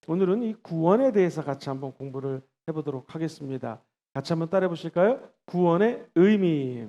오늘은 이 구원에 대해서 같이 한번 공부를 해보도록 하겠습니다. 같이 한번 따라해 보실까요? 구원의 의미.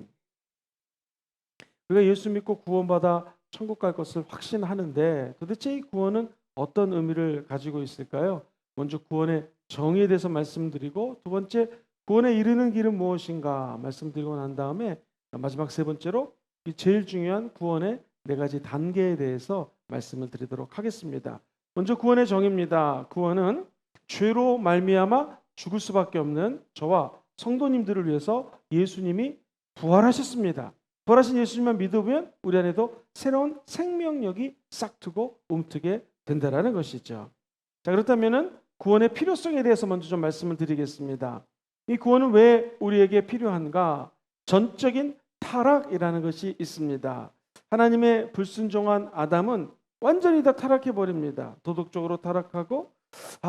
우리가 예수 믿고 구원받아 천국 갈 것을 확신하는데 도대체 이 구원은 어떤 의미를 가지고 있을까요? 먼저 구원의 정의에 대해서 말씀드리고, 두 번째 구원에 이르는 길은 무엇인가 말씀드리고 난 다음에 마지막 세 번째로 이 제일 중요한 구원의 네 가지 단계에 대해서 말씀을 드리도록 하겠습니다. 먼저 구원의 정의입니다. 구원은 죄로 말미암아 죽을 수밖에 없는 저와 성도님들을 위해서 예수님이 부활하셨습니다. 부활하신 예수님만 믿으면 우리 안에도 새로운 생명력이 싹트고 움트게 된다라는 것이죠. 자, 그렇다면은 구원의 필요성에 대해서 먼저 좀 말씀을 드리겠습니다. 이 구원은 왜 우리에게 필요한가? 전적인 타락이라는 것이 있습니다. 하나님의 불순종한 아담은 완전히 다 타락해 버립니다. 도덕적으로 타락하고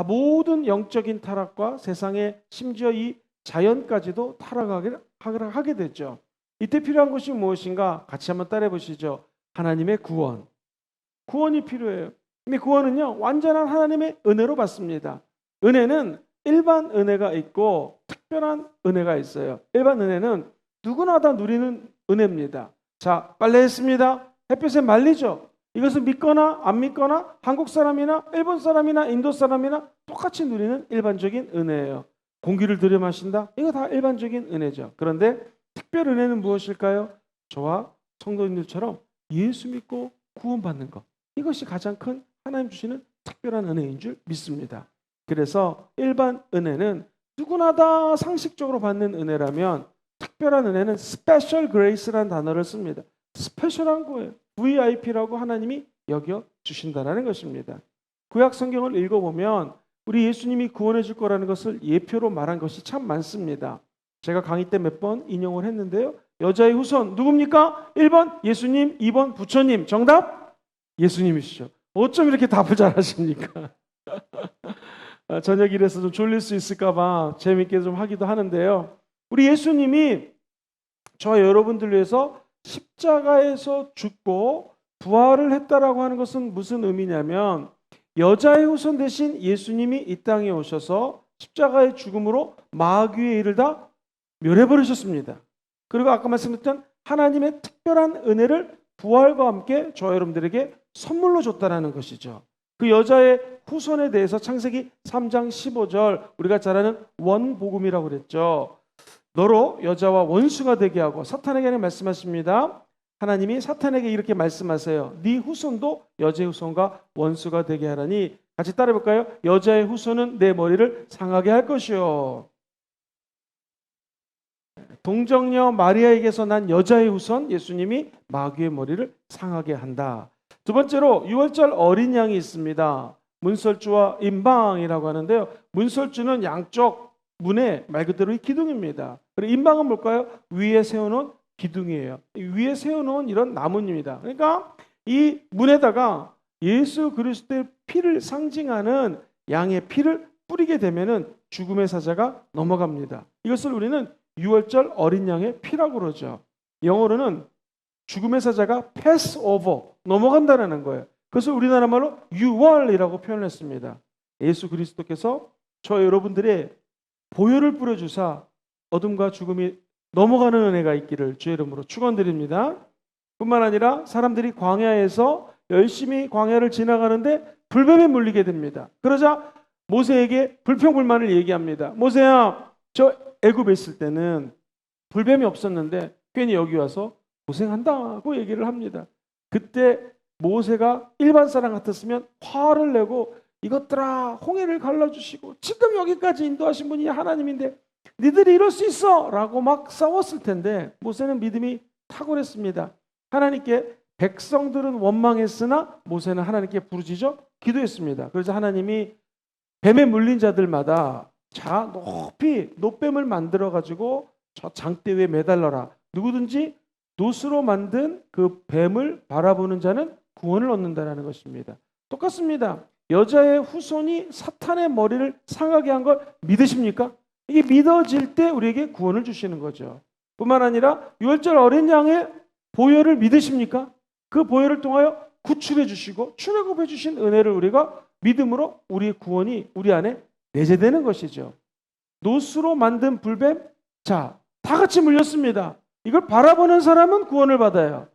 모든 영적인 타락과 세상의 심지어 이 자연까지도 타락하게 되죠. 이때 필요한 것이 무엇인가? 같이 한번 따라해 보시죠. 하나님의 구원. 구원이 필요해요. 근데 구원은요, 완전한 하나님의 은혜로 받습니다. 은혜는 일반 은혜가 있고 특별한 은혜가 있어요. 일반 은혜는 누구나 다 누리는 은혜입니다. 자, 빨래했습니다. 햇볕에 말리죠. 이것을 믿거나 안 믿거나 한국 사람이나 일본 사람이나 인도 사람이나 똑같이 누리는 일반적인 은혜예요. 공기를 들여 마신다? 이거 다 일반적인 은혜죠. 그런데 특별 은혜는 무엇일까요? 저와 성도님들처럼 예수 믿고 구원받는 것. 이것이 가장 큰 하나님 주시는 특별한 은혜인 줄 믿습니다. 그래서 일반 은혜는 누구나 다 상식적으로 받는 은혜라면, 특별한 은혜는 스페셜 그레이스라는 단어를 씁니다. 스페셜한 거예요. VIP라고 하나님이 여겨 주신다는 것입니다. 구약 성경을 읽어보면 우리 예수님이 구원해 줄 거라는 것을 예표로 말한 것이 참 많습니다. 제가 강의 때 몇 번 인용을 했는데요. 여자의 후손 누굽니까? 1번 예수님, 2번 부처님. 정답? 예수님이시죠. 어쩜 이렇게 답을 잘하십니까? 저녁 일에서 좀 졸릴 수 있을까 봐 재밌게 좀 하기도 하는데요. 우리 예수님이 저와 여러분들 위해서 십자가에서 죽고 부활을 했다라고 하는 것은 무슨 의미냐면, 여자의 후손 대신 예수님이 이 땅에 오셔서 십자가의 죽음으로 마귀의 일을 다 멸해버리셨습니다. 그리고 아까 말씀드렸던 하나님의 특별한 은혜를 부활과 함께 저와 여러분들에게 선물로 줬다는 것이죠. 그 여자의 후손에 대해서 창세기 3장 15절 우리가 잘 아는 원복음이라고 그랬죠. 너로 여자와 원수가 되게 하고, 사탄에게는 말씀하십니다. 하나님이 사탄에게 이렇게 말씀하세요. 네 후손도 여자의 후손과 원수가 되게 하라니. 같이 따라해 볼까요? 여자의 후손은 내 머리를 상하게 할 것이요. 동정녀 마리아에게서 난 여자의 후손 예수님이 마귀의 머리를 상하게 한다. 두 번째로 유월절 어린 양이 있습니다. 문설주와 임방이라고 하는데요. 문설주는 양쪽 문에 말 그대로 기둥입니다. 그리고 임방은 뭘까요? 위에 세워놓은 기둥이에요. 위에 세워놓은 이런 나뭇잎입니다. 그러니까 이 문에다가 예수 그리스도의 피를 상징하는 양의 피를 뿌리게 되면은 죽음의 사자가 넘어갑니다. 이것을 우리는 유월절 어린 양의 피라고 그러죠. 영어로는 죽음의 사자가 pass over, 넘어간다는 거예요. 그것을 우리나라 말로 유월이라고 표현했습니다. 예수 그리스도께서 저 여러분들의 보혈을 뿌려주사 어둠과 죽음이 넘어가는 은혜가 있기를 주의 이름으로 축원드립니다. 뿐만 아니라 사람들이 광야에서 열심히 광야를 지나가는데 불뱀에 물리게 됩니다. 그러자 모세에게 불평불만을 얘기합니다. 모세야, 저 애굽에 있을 때는 불뱀이 없었는데 괜히 여기 와서 고생한다고 얘기를 합니다. 그때 모세가 일반 사람 같았으면 화를 내고, 이것들아 홍해를 갈라주시고 지금 여기까지 인도하신 분이 하나님인데 니들이 이럴 수 있어 라고 막 싸웠을 텐데, 모세는 믿음이 탁월했습니다. 하나님께 백성들은 원망했으나 모세는 하나님께 부르짖어 기도했습니다. 그래서 하나님이 뱀에 물린 자들마다 자 높이 노뱀을 만들어 가지고 저 장대 위에 매달려라. 누구든지 노스로 만든 그 뱀을 바라보는 자는 구원을 얻는다는 것입니다. 똑같습니다. 여자의 후손이 사탄의 머리를 상하게 한 걸 믿으십니까? 이게 믿어질 때 우리에게 구원을 주시는 거죠. 뿐만 아니라 유월절 어린 양의 보혈을 믿으십니까? 그 보혈을 통하여 구출해 주시고 출애굽해 주신 은혜를 우리가 믿음으로 우리의 구원이 우리 안에 내재되는 것이죠. 노수로 만든 불뱀, 자, 다 같이 물렸습니다. 이걸 바라보는 사람은 구원을 받아요.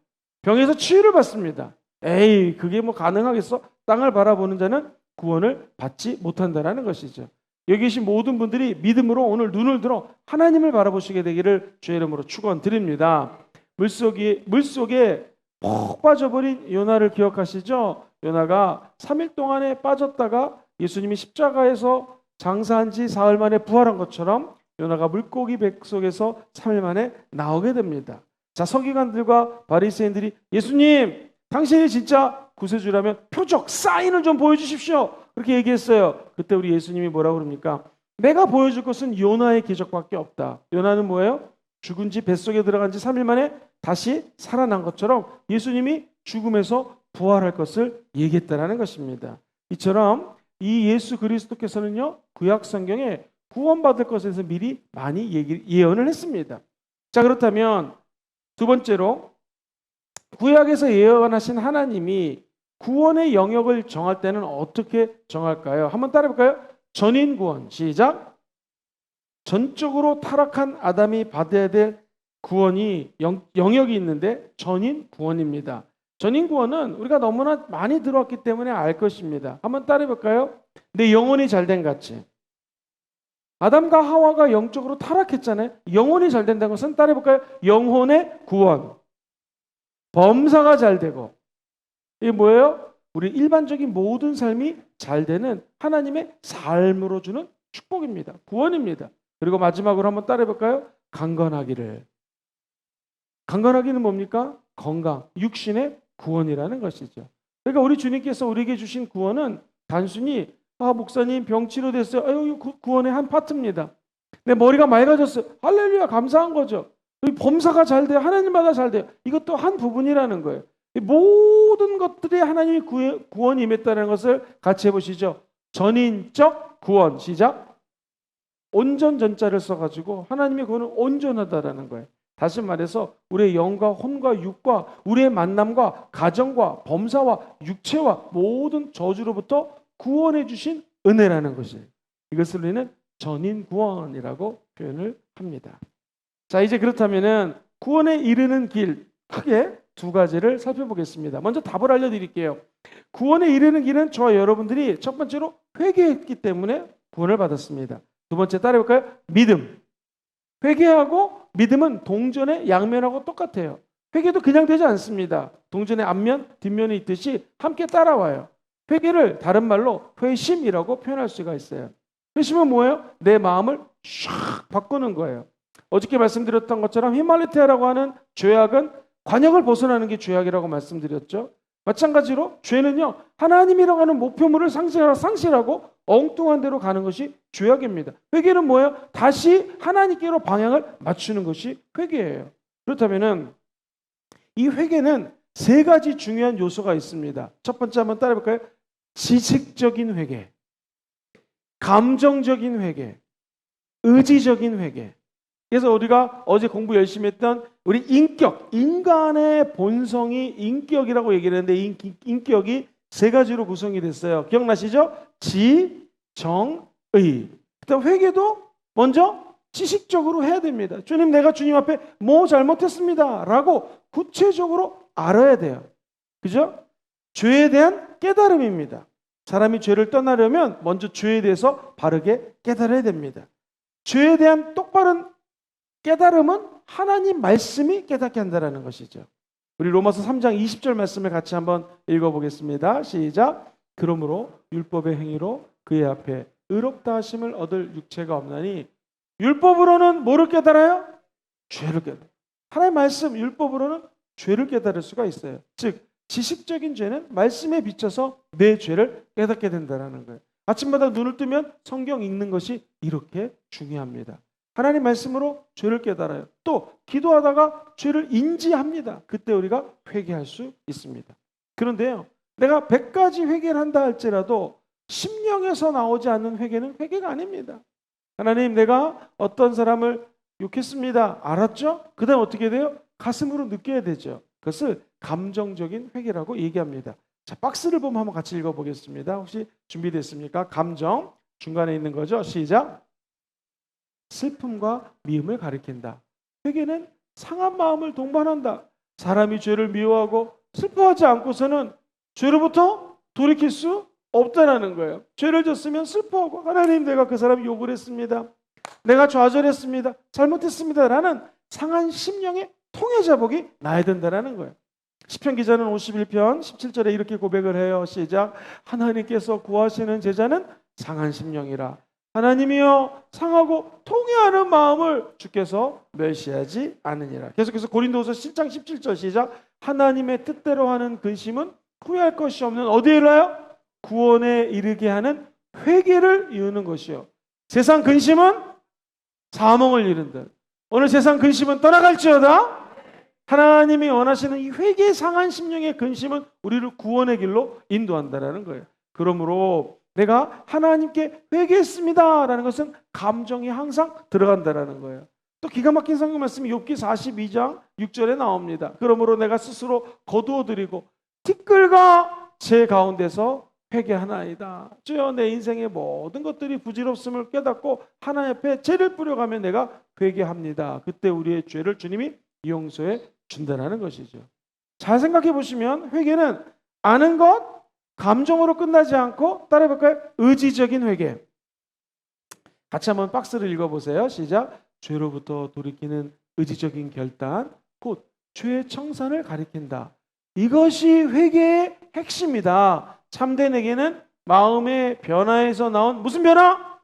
병에서 치유를 받습니다. 에이, 그게 뭐 가능하겠어? 땅을 바라보는 자는 구원을 받지 못한다는 것이죠. 여기 계신 모든 분들이 믿음으로 오늘 눈을 들어 하나님을 바라보시게 되기를 주의 이름으로 축원드립니다. 물속에 푹 빠져버린 요나를 기억하시죠? 요나가 3일 동안에 빠졌다가 예수님이 십자가에서 장사한 지 사흘 만에 부활한 것처럼 요나가 물고기 배 속에서 3일 만에 나오게 됩니다. 자, 서기관들과 바리새인들이 예수님, 당신이 진짜 구세주라면 표적, 사인을 좀 보여주십시오. 그렇게 얘기했어요. 그때 우리 예수님이 뭐라고 그럽니까? 내가 보여줄 것은 요나의 기적밖에 없다. 요나는 뭐예요? 죽은 지 뱃속에 들어간 지 3일 만에 다시 살아난 것처럼 예수님이 죽음에서 부활할 것을 얘기했다라는 것입니다. 이처럼 이 예수 그리스도께서는요, 구약 성경에 구원받을 것에 대해서 미리 많이 예언을 했습니다. 자, 그렇다면 두 번째로 구약에서 예언하신 하나님이 구원의 영역을 정할 때는 어떻게 정할까요? 한번 따라해볼까요? 전인 구원, 시작. 전적으로 타락한 아담이 받아야 될 구원이 영역이 있는데 전인 구원입니다. 전인 구원은 우리가 너무나 많이 들어왔기 때문에 알 것입니다. 한번 따라해볼까요? 내 영혼이 잘된 같이. 아담과 하와가 영적으로 타락했잖아요. 영혼이 잘 된다는 것은 따라해볼까요? 영혼의 구원. 범사가 잘 되고. 이게 뭐예요? 우리 일반적인 모든 삶이 잘 되는 하나님의 삶으로 주는 축복입니다. 구원입니다. 그리고 마지막으로 한번 따라해볼까요? 강건하기를. 강건하기는 뭡니까? 건강, 육신의 구원이라는 것이죠. 그러니까 우리 주님께서 우리에게 주신 구원은 단순히 목사님 병 치료됐어요. 아유, 구원의 한 파트입니다. 내 머리가 맑아졌어요. 할렐루야, 감사한 거죠. 범사가 잘 돼요. 하나님마다 잘 돼요. 이것도 한 부분이라는 거예요. 모든 것들이 하나님이 구원이 임했다는 것을 같이 해보시죠. 전인적 구원, 시작. 온전 전자를 써가지고 하나님의 구원은 온전하다라는 거예요. 다시 말해서 우리의 영과 혼과 육과 우리의 만남과 가정과 범사와 육체와 모든 저주로부터 구원해 주신 은혜라는 것이에요. 이것을 우리는 전인 구원이라고 표현을 합니다. 자, 이제 그렇다면은 구원에 이르는 길 크게 두 가지를 살펴보겠습니다. 먼저 답을 알려드릴게요. 구원에 이르는 길은 저와 여러분들이 첫 번째로 회개했기 때문에 구원을 받았습니다. 두 번째 따라해볼까요? 믿음. 회개하고 믿음은 동전의 양면하고 똑같아요. 회개도 그냥 되지 않습니다. 동전의 앞면, 뒷면이 있듯이 함께 따라와요. 회개를 다른 말로 회심이라고 표현할 수가 있어요. 회심은 뭐예요? 내 마음을 샥 바꾸는 거예요. 어저께 말씀드렸던 것처럼 히말리테아라고 하는 죄악은 관역을 벗어나는 게 죄악이라고 말씀드렸죠. 마찬가지로 죄는요, 하나님이라고 하는 목표물을 상실하고 엉뚱한 데로 가는 것이 죄악입니다. 회개는 뭐예요? 다시 하나님께로 방향을 맞추는 것이 회개예요. 그렇다면은 이 회개는 세 가지 중요한 요소가 있습니다. 첫 번째 한번 따라해볼까요? 지식적인 회개, 감정적인 회개, 의지적인 회개. 그래서 우리가 어제 공부 열심히 했던 우리 인격, 인간의 본성이 인격이라고 얘기를 했는데 인격이 세 가지로 구성이 됐어요. 기억나시죠? 지, 정, 의. 그다음 회개도 먼저 지식적으로 해야 됩니다. 주님, 내가 주님 앞에 뭐 잘못했습니다 라고 구체적으로 알아야 돼요. 그죠? 죄에 대한 깨달음입니다. 사람이 죄를 떠나려면 먼저 죄에 대해서 바르게 깨달아야 됩니다. 죄에 대한 똑바른 깨달음은 하나님 말씀이 깨닫게 한다는 것이죠. 우리 로마서 3장 20절 말씀을 같이 한번 읽어보겠습니다. 시작. 그러므로 율법의 행위로 그의 앞에 의롭다 하심을 얻을 육체가 없나니 율법으로는 뭐를 깨달아요? 죄를 깨달아요. 하나님의 말씀 율법으로는 죄를 깨달을 수가 있어요. 즉 지식적인 죄는 말씀에 비춰서 내 죄를 깨닫게 된다는 거예요. 아침마다 눈을 뜨면 성경 읽는 것이 이렇게 중요합니다. 하나님 말씀으로 죄를 깨달아요. 또 기도하다가 죄를 인지합니다. 그때 우리가 회개할 수 있습니다. 그런데요, 내가 100가지 회개를 한다 할지라도 심령에서 나오지 않는 회개는 회개가 아닙니다. 하나님, 내가 어떤 사람을 욕했습니다. 알았죠? 그 다음 어떻게 돼요? 가슴으로 느껴야 되죠. 그것을 감정적인 회개라고 얘기합니다. 자, 박스를 보면 한번 같이 읽어보겠습니다. 혹시 준비됐습니까? 감정 중간에 있는 거죠. 시작. 슬픔과 미움을 가리킨다. 회개는 상한 마음을 동반한다. 사람이 죄를 미워하고 슬퍼하지 않고서는 죄로부터 돌이킬 수 없다라는 거예요. 죄를 졌으면 슬퍼하고 하나님 내가 그 사람 욕을 했습니다. 내가 좌절했습니다. 잘못했습니다. 라는 상한 심령의 통해자복이 나야 된다라는 거예요. 시편 기자는 51편 17절에 이렇게 고백을 해요. 시작. 하나님께서 구하시는 제자는 상한 심령이라. 하나님이여 상하고 통회하는 마음을 주께서 멸시하지 않으니라. 계속해서 고린도후서 7장 17절 시작. 하나님의 뜻대로 하는 근심은 후회할 것이 없는 어디에 이르러요? 구원에 이르게 하는 회개를 이루는 것이요. 세상 근심은 사망을 이룬다. 오늘 세상 근심은 떠나갈지어다. 하나님이 원하시는 이 회개 상한 심령의 근심은 우리를 구원의 길로 인도한다라는 거예요. 그러므로 내가 하나님께 회개했습니다라는 것은 감정이 항상 들어간다라는 거예요. 또 기가 막힌 성경 말씀이 욥기 42장 6절에 나옵니다. 그러므로 내가 스스로 거두어드리고 티끌과 제 가운데서 회개하나이다. 주여 내 인생의 모든 것들이 부질없음을 깨닫고 하나님 앞에 죄를 뿌려가며 내가 회개합니다. 그때 우리의 죄를 주님이 용서해 준다는 것이죠. 잘 생각해 보시면 회개는 아는 것, 감정으로 끝나지 않고 따라해볼까요? 의지적인 회개. 같이 한번 박스를 읽어보세요. 시작. 죄로부터 돌이키는 의지적인 결단, 곧 죄의 청산을 가리킨다. 이것이 회개의 핵심이다. 참된 회개는 마음의 변화에서 나온 무슨 변화?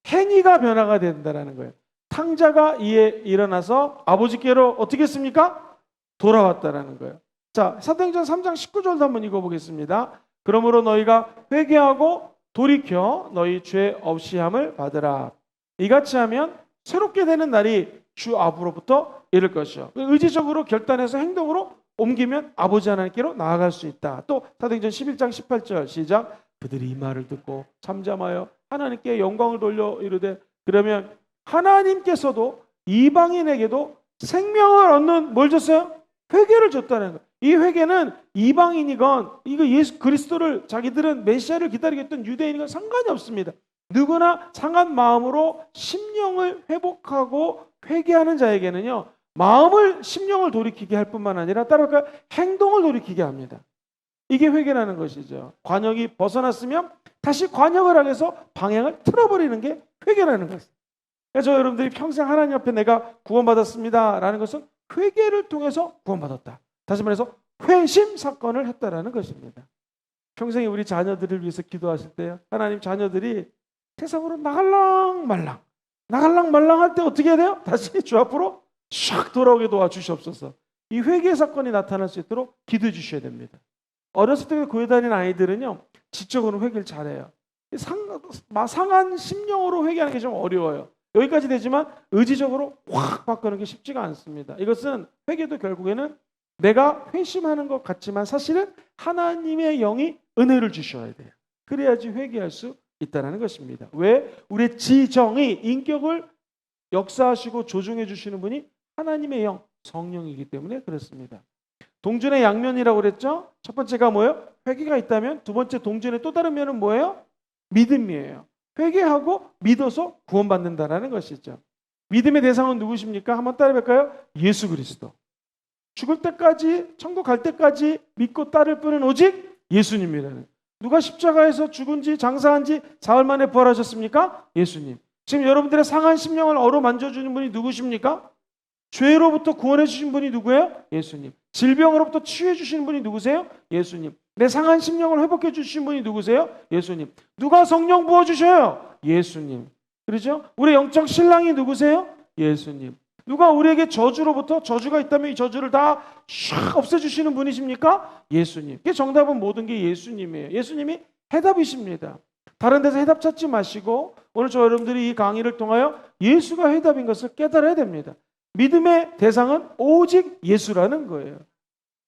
행위가 변화가 된다는 거예요. 탕자가 이에 일어나서 아버지께로 어떻게 했습니까? 돌아왔다라는 거예요. 자, 사도행전 3장 19절도 한번 읽어보겠습니다. 그러므로 너희가 회개하고 돌이켜 너희 죄 없이 함을 받으라. 이같이 하면 새롭게 되는 날이 주 앞으로부터 이를 것이요. 의지적으로 결단해서 행동으로 옮기면 아버지 하나님께로 나아갈 수 있다. 또 사도행전 11장 18절 시작. 그들이 이 말을 듣고 잠잠하여 하나님께 영광을 돌려 이르되 그러면 하나님께서도 이방인에게도 생명을 얻는 뭘 줬어요? 회개를 줬다는 거예요. 이 회개는 이방인이건 이거 예수 그리스도를 자기들은 메시아를 기다리겠던 유대인이건 상관이 없습니다. 누구나 상한 마음으로 심령을 회복하고 회개하는 자에게는요. 마음을 심령을 돌이키게 할 뿐만 아니라 따라서 행동을 돌이키게 합니다. 이게 회개라는 것이죠. 관역이 벗어났으면 다시 관역을 하면서 방향을 틀어버리는 게 회개라는 것입니다. 그래서 여러분들이 평생 하나님 앞에 내가 구원받았습니다 라는 것은 회개를 통해서 구원받았다. 다시 말해서 회심 사건을 했다라는 것입니다. 평생에 우리 자녀들을 위해서 기도하실 때요. 하나님 자녀들이 세상으로 나갈랑 말랑 할 때 어떻게 해야 돼요? 다시 주 앞으로 샥 돌아오게 도와주시옵소서. 이 회개 사건이 나타날 수 있도록 기도해 주셔야 됩니다. 어렸을 때 교회 다니는 아이들은요. 지적으로 회개를 잘해요. 상한 심령으로 회개하는 게 좀 어려워요. 여기까지 되지만 의지적으로 확 바꾸는 게 쉽지가 않습니다. 이것은 회개도 결국에는 내가 회심하는 것 같지만 사실은 하나님의 영이 은혜를 주셔야 돼요. 그래야지 회개할 수 있다는 것입니다. 왜? 우리의 지정의 인격을 역사하시고 조종해 주시는 분이 하나님의 영, 성령이기 때문에 그렇습니다. 동전의 양면이라고 그랬죠? 첫 번째가 뭐예요? 회개가 있다면 두 번째 동전의 또 다른 면은 뭐예요? 믿음이에요. 회개하고 믿어서 구원받는다라는 것이죠. 믿음의 대상은 누구십니까? 한번 따라해볼까요? 예수 그리스도. 죽을 때까지 천국 갈 때까지 믿고 따를 분은 오직 예수님이라는. 누가 십자가에서 죽은 지 장사한 지 사흘 만에 부활하셨습니까? 예수님. 지금 여러분들의 상한 심령을 어루만져주는 분이 누구십니까? 죄로부터 구원해 주신 분이 누구예요? 예수님. 질병으로부터 치유해 주시는 분이 누구세요? 예수님. 내 상한 심령을 회복해 주신 분이 누구세요? 예수님. 누가 성령 부어주셔요? 예수님. 그렇죠? 우리 영적 신랑이 누구세요? 예수님. 누가 우리에게 저주로부터 저주가 있다면 이 저주를 다 샥 없애주시는 분이십니까? 예수님. 이게 정답은 모든 게 예수님이에요. 예수님이 해답이십니다. 다른 데서 해답 찾지 마시고 오늘 저 여러분들이 이 강의를 통하여 예수가 해답인 것을 깨달아야 됩니다. 믿음의 대상은 오직 예수라는 거예요.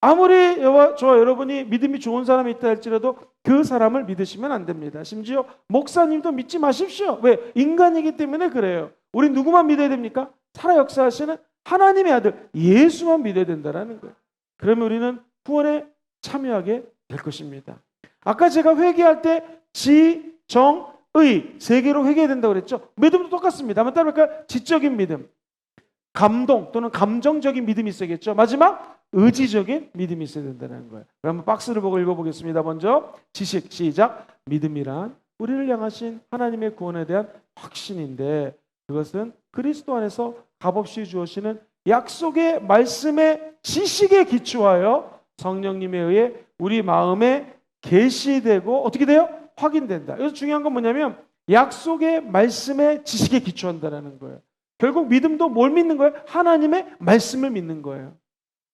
아무리 저와 여러분이 믿음이 좋은 사람이 있다 할지라도 그 사람을 믿으시면 안 됩니다. 심지어 목사님도 믿지 마십시오. 왜? 인간이기 때문에 그래요. 우리 누구만 믿어야 됩니까? 살아 역사하시는 하나님의 아들 예수만 믿어야 된다는 거예요. 그러면 우리는 구원에 참여하게 될 것입니다. 아까 제가 회개할 때 지, 정, 의 세 개로 회개해야 된다고 그랬죠. 믿음도 똑같습니다. 한번 따라볼까요? 지적인 믿음, 감동 또는 감정적인 믿음이 있어야겠죠. 마지막 의지적인 믿음이 있어야 된다는 거예요. 그럼 박스를 보고 읽어보겠습니다. 먼저 지식, 시작. 믿음이란 우리를 향하신 하나님의 구원에 대한 확신인데, 그것은 그리스도 안에서 값없이 주어지는 약속의 말씀의 지식에 기초하여 성령님에 의해 우리 마음에 계시되고 어떻게 돼요? 확인된다. 여기서 중요한 건 뭐냐면 약속의 말씀의 지식에 기초한다는 거예요. 결국 믿음도 뭘 믿는 거예요? 하나님의 말씀을 믿는 거예요.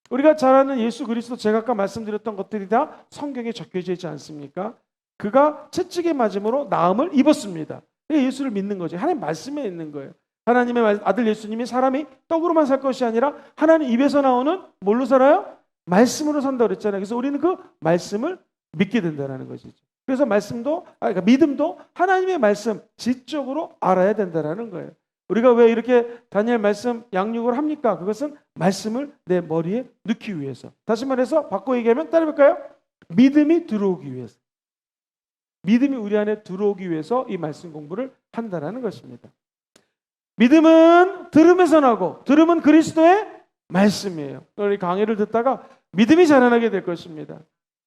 우리가 잘 아는 예수 그리스도, 제가 아까 말씀드렸던 것들이 다 성경에 적혀져 있지 않습니까? 그가 채찍에 맞음으로 나음을 입었습니다. 예수를 믿는 거죠. 하나님 말씀에 있는 거예요. 하나님의 아들 예수님이 사람이 떡으로만 살 것이 아니라 하나님 입에서 나오는 뭘로 살아요? 말씀으로 산다고 그랬잖아요. 그래서 우리는 그 말씀을 믿게 된다는 것이죠. 그래서 그러니까 믿음도 하나님의 말씀 지적으로 알아야 된다는 거예요. 우리가 왜 이렇게 다니엘 말씀 양육을 합니까? 그것은 말씀을 내 머리에 넣기 위해서. 다시 말해서 바꿔 얘기하면 따라해볼까요? 믿음이 들어오기 위해서. 믿음이 우리 안에 들어오기 위해서 이 말씀 공부를 한다는 것입니다. 믿음은 들음에서 나고, 들음은 그리스도의 말씀이에요. 우리 강의를 듣다가 믿음이 자라나게 될 것입니다.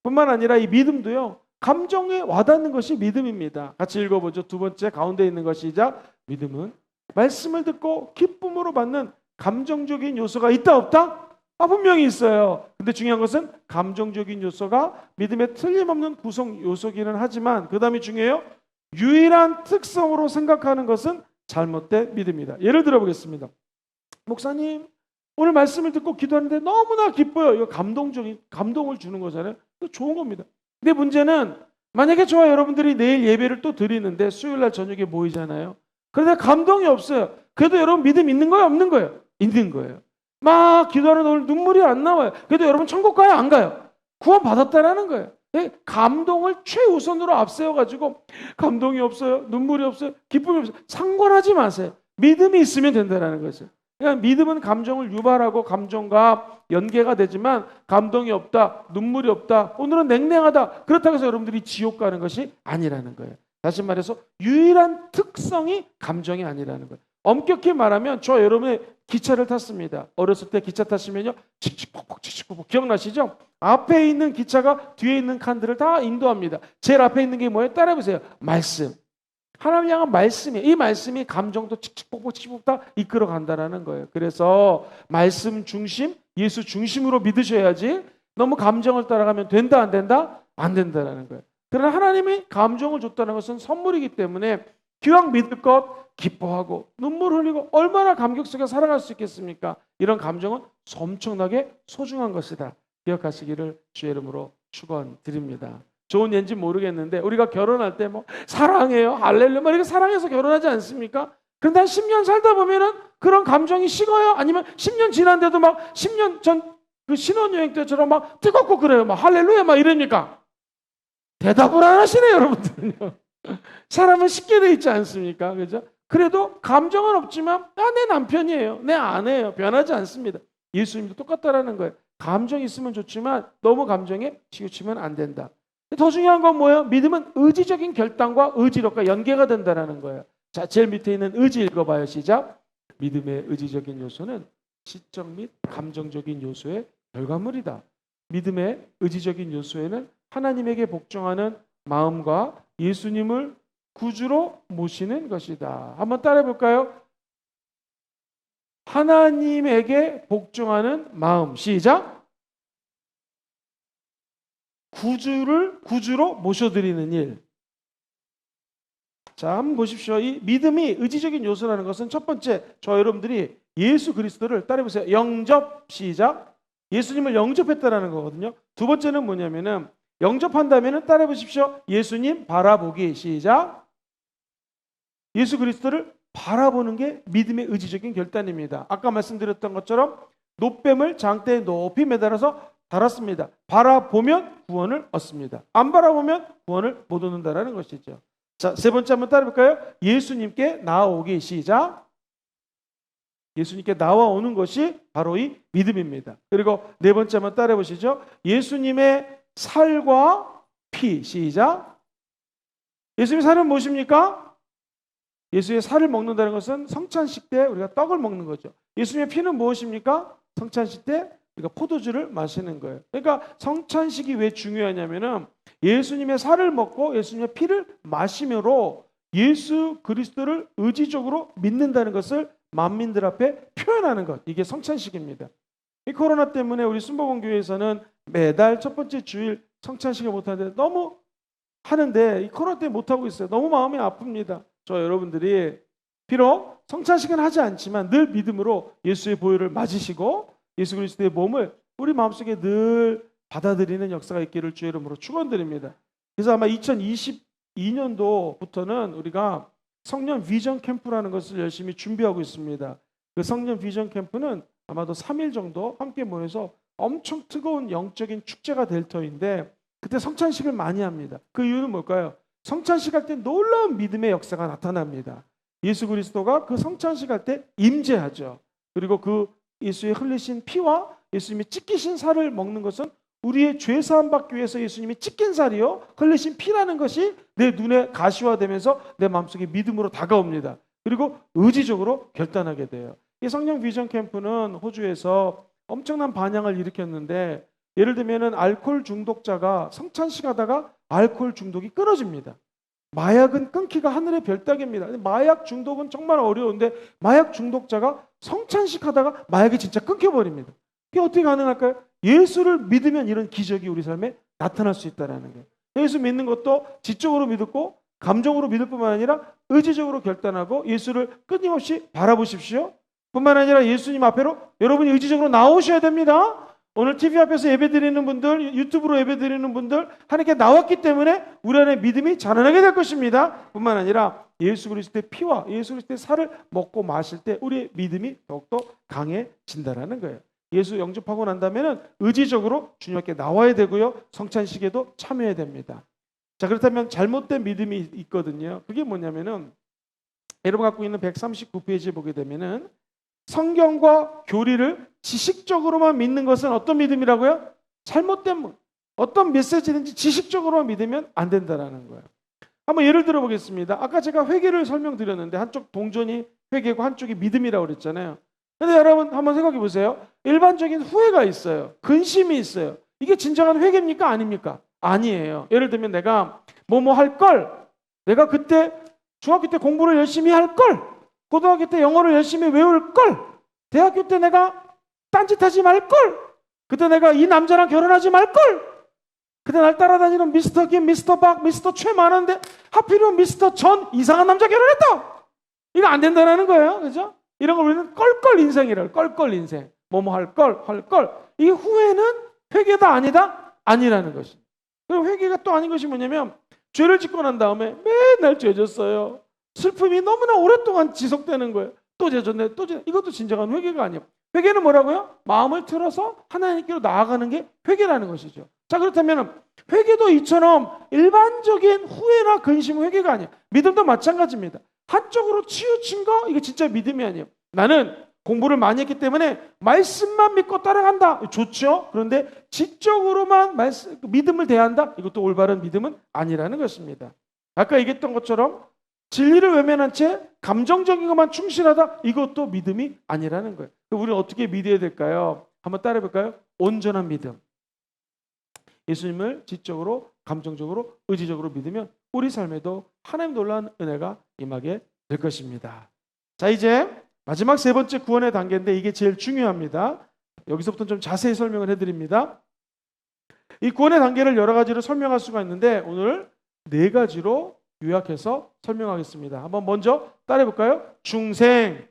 뿐만 아니라 이 믿음도요, 감정에 와닿는 것이 믿음입니다. 같이 읽어보죠. 두 번째 가운데 있는 것이 시작. 믿음은 말씀을 듣고 기쁨으로 받는 감정적인 요소가 있다 없다? 분명히 있어요. 근데 중요한 것은 감정적인 요소가 믿음의 틀림없는 구성 요소기는 하지만 그 다음이 중요해요. 유일한 특성으로 생각하는 것은 잘못된 믿음이다. 예를 들어 보겠습니다. 목사님, 오늘 말씀을 듣고 기도하는데 너무나 기뻐요. 이거 감동을 주는 거잖아요. 이거 좋은 겁니다. 근데 문제는 만약에 저와 여러분들이 내일 예배를 또 드리는데 수요일 날 저녁에 모이잖아요. 그런데 감동이 없어요. 그래도 여러분 믿음 있는 거예요? 없는 거예요? 있는 거예요. 막 기도하는데 오늘 눈물이 안 나와요. 그래도 여러분 천국 가요? 안 가요? 구원 받았다라는 거예요. 감동을 최우선으로 앞세워가지고 감동이 없어요, 눈물이 없어요, 기쁨이 없어요, 상관하지 마세요. 믿음이 있으면 된다는 거죠. 그러니까 믿음은 감정을 유발하고 감정과 연계가 되지만 감동이 없다, 눈물이 없다, 오늘은 냉랭하다, 그렇다고 해서 여러분들이 지옥 가는 것이 아니라는 거예요. 다시 말해서 유일한 특성이 감정이 아니라는 거예요. 엄격히 말하면 저 여러분의 기차를 탔습니다. 어렸을 때 기차 타시면요, 칙칙폭폭 칙칙폭폭 기억나시죠? 앞에 있는 기차가 뒤에 있는 칸들을 다 인도합니다. 제일 앞에 있는 게 뭐예요? 따라해보세요. 말씀. 하나님 향한 말씀이에요. 이 말씀이 감정도 칙칙폭폭 칙칙폭폭 다 이끌어 간다는 거예요. 그래서 말씀 중심, 예수 중심으로 믿으셔야지 너무 감정을 따라가면 된다 안 된다? 안 된다는 거예요. 그러나 하나님이 감정을 줬다는 것은 선물이기 때문에 기왕 믿을 것 기뻐하고 눈물 흘리고 얼마나 감격 속에 살아갈 수 있겠습니까? 이런 감정은 엄청나게 소중한 것이다. 기억하시기를 주의 이름으로 축원드립니다. 좋은 예인지 모르겠는데 우리가 결혼할 때 뭐 사랑해요, 할렐루야, 이렇게 사랑해서 결혼하지 않습니까? 그런데 한 10년 살다 보면은 그런 감정이 식어요? 아니면 10년 지났는데도 막 10년 전 그 신혼여행 때처럼 막 뜨겁고 그래요? 막 할렐루야 막 이러니까 대답을 안 하시네요, 여러분들은요. 사람은 쉽게 돼 있지 않습니까? 그죠? 그래도 감정은 없지만 내 남편이에요, 내 아내예요, 변하지 않습니다. 예수님도 똑같다라는 거예요. 감정이 있으면 좋지만 너무 감정에 치우치면 안 된다. 더 중요한 건 뭐예요? 믿음은 의지적인 결단과 의지력과 연계가 된다는 거예요. 자, 제일 밑에 있는 의지 읽어봐요. 시작. 믿음의 의지적인 요소는 지적 및 감정적인 요소의 결과물이다. 믿음의 의지적인 요소에는 하나님에게 복종하는 마음과 예수님을 구주로 모시는 것이다. 한번 따라해 볼까요? 하나님에게 복종하는 마음. 시작. 구주로 모셔드리는 일. 자, 한번 보십시오. 이 믿음이 의지적인 요소라는 것은 첫 번째, 저 여러분들이 예수 그리스도를 따라해 보세요. 영접. 시작. 예수님을 영접했다라는 거거든요. 두 번째는 뭐냐면은 영접한다면은 따라해 보십시오. 예수님 바라보기. 시작. 예수 그리스도를 바라보는 게 믿음의 의지적인 결단입니다. 아까 말씀드렸던 것처럼 노뱀을 장대에 높이 매달아서 달았습니다. 바라보면 구원을 얻습니다. 안 바라보면 구원을 못 얻는다라는 것이죠. 자, 세 번째 한번 따라 볼까요? 예수님께 나아오기. 시작. 예수님께 나와오는 것이 바로 이 믿음입니다. 그리고 네 번째 한번 따라 보시죠. 예수님의 살과 피. 시작. 예수님의 살은 무엇입니까? 예수의 살을 먹는다는 것은 성찬식 때 우리가 떡을 먹는 거죠. 예수님의 피는 무엇입니까? 성찬식 때 우리가 포도주를 마시는 거예요. 그러니까 성찬식이 왜 중요하냐면은 예수님의 살을 먹고 예수님의 피를 마심으로 예수 그리스도를 의지적으로 믿는다는 것을 만민들 앞에 표현하는 것. 이게 성찬식입니다. 이 코로나 때문에 우리 순복음교회에서는 매달 첫 번째 주일 성찬식을 못하는데 너무 하는데 이 코로나 때문에 못하고 있어요. 너무 마음이 아픕니다. 저 여러분들이 비록 성찬식은 하지 않지만 늘 믿음으로 예수의 보혈을 맞으시고 예수 그리스도의 몸을 우리 마음속에 늘 받아들이는 역사가 있기를 주의 이름으로 축원드립니다. 그래서 아마 2022년도부터는 우리가 성령 비전 캠프라는 것을 열심히 준비하고 있습니다. 그 성령 비전 캠프는 아마도 3일 정도 함께 모여서 엄청 뜨거운 영적인 축제가 될 터인데 그때 성찬식을 많이 합니다. 그 이유는 뭘까요? 성찬식 할 때 놀라운 믿음의 역사가 나타납니다. 예수 그리스도가 그 성찬식 할 때 임재하죠. 그리고 그 예수의 흘리신 피와 예수님이 찢기신 살을 먹는 것은 우리의 죄 사함 받기 위해서 예수님이 찢긴 살이요 흘리신 피라는 것이 내 눈에 가시화되면서 내 마음속에 믿음으로 다가옵니다. 그리고 의지적으로 결단하게 돼요. 이 성령 비전 캠프는 호주에서 엄청난 반향을 일으켰는데 예를 들면은 알코올 중독자가 성찬식 하다가 알코올 중독이 끊어집니다. 마약은 끊기가 하늘의 별따기입니다. 마약 중독은 정말 어려운데 마약 중독자가 성찬식 하다가 마약이 진짜 끊겨버립니다. 이게 어떻게 가능할까요? 예수를 믿으면 이런 기적이 우리 삶에 나타날 수 있다는 거예요. 예수 믿는 것도 지적으로 믿고 감정으로 믿을 뿐만 아니라 의지적으로 결단하고 예수를 끊임없이 바라보십시오. 뿐만 아니라 예수님 앞으로 여러분이 의지적으로 나오셔야 됩니다. 오늘 TV 앞에서 예배드리는 분들, 유튜브로 예배드리는 분들 하나님께 나왔기 때문에 우리 안에 믿음이 자라나게 될 것입니다. 뿐만 아니라 예수 그리스도의 피와 예수 그리스도의 살을 먹고 마실 때 우리의 믿음이 더욱더 강해진다는 거예요. 예수 영접하고 난 다음에는 의지적으로 주님께 나와야 되고요. 성찬식에도 참여해야 됩니다. 자, 그렇다면 잘못된 믿음이 있거든요. 그게 뭐냐면은 여러분 갖고 있는 139페이지에 보게 되면은 성경과 교리를 지식적으로만 믿는 것은 어떤 믿음이라고요? 잘못된 어떤 메시지든지 지식적으로만 믿으면 안 된다는 거예요. 한번 예를 들어 보겠습니다. 아까 제가 회개를 설명드렸는데 한쪽 동전이 회개고 한쪽이 믿음이라고 그랬잖아요. 근데 여러분 한번 생각해 보세요. 일반적인 후회가 있어요. 근심이 있어요. 이게 진정한 회개입니까? 아닙니까? 아니에요. 예를 들면 내가 뭐뭐 할 걸, 내가 그때 중학교 때 공부를 열심히 할 걸, 고등학교 때 영어를 열심히 외울 걸, 대학교 때 내가 딴짓하지 말 걸, 그때 내가 이 남자랑 결혼하지 말 걸, 그때 날 따라다니는 미스터 김, 미스터 박, 미스터 최 많은데 하필이면 미스터 전 이상한 남자 결혼했다. 이거 안 된다는 거예요. 그죠? 이런 걸 우리는 껄껄 인생이래요. 껄껄 인생. 뭐뭐 할 걸, 할 걸. 이 후회는 회개다 아니다? 아니라는 것입니다. 그리고 회개가 또 아닌 것이 뭐냐면 죄를 짓고 난 다음에 맨날 죄 졌어요. 슬픔이 너무나 오랫동안 지속되는 거예요. 또 죄졌네, 또 죄. 이것도 진정한 회개가 아니에요. 회개는 뭐라고요? 마음을 틀어서 하나님께로 나아가는 게 회개라는 것이죠. 자, 그렇다면 회개도 이처럼 일반적인 후회나 근심 회개가 아니에요. 믿음도 마찬가지입니다. 한쪽으로 치우친 거 이게 진짜 믿음이 아니에요. 나는 공부를 많이 했기 때문에 말씀만 믿고 따라간다. 좋죠. 그런데 지적으로만 믿음을 대한다. 이것도 올바른 믿음은 아니라는 것입니다. 아까 얘기했던 것처럼 진리를 외면한 채 감정적인 것만 충실하다. 이것도 믿음이 아니라는 거예요. 우리는 어떻게 믿어야 될까요? 한번 따라해 볼까요? 온전한 믿음. 예수님을 지적으로, 감정적으로, 의지적으로 믿으면 우리 삶에도 하나님 놀라운 은혜가 임하게 될 것입니다. 자, 이제 마지막 세 번째 구원의 단계인데 이게 제일 중요합니다. 여기서부터 좀 자세히 설명을 해드립니다. 이 구원의 단계를 여러 가지로 설명할 수가 있는데 오늘 네 가지로 요약해서 설명하겠습니다. 한번 먼저 따라해 볼까요? 중생.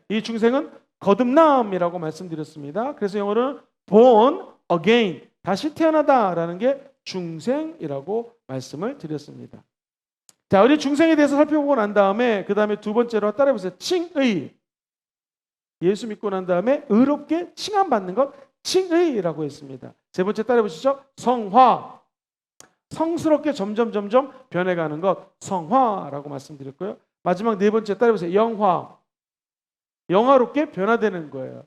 이 중생은 거듭남이라고 말씀드렸습니다. 그래서 영어로는 born again, 다시 태어나다라는 게 중생이라고 말씀을 드렸습니다. 자, 우리 중생에 대해서 살펴보고 난 다음에 그 다음에 두 번째로 따라해 보세요. 칭의. 예수 믿고 난 다음에 의롭게 칭함받는 것, 칭의라고 했습니다. 세 번째 따라해 보시죠. 성화. 성스럽게 점점 변해가는 것, 성화라고 말씀드렸고요. 마지막 네 번째 따라해 보세요. 영화. 영화롭게 변화되는 거예요.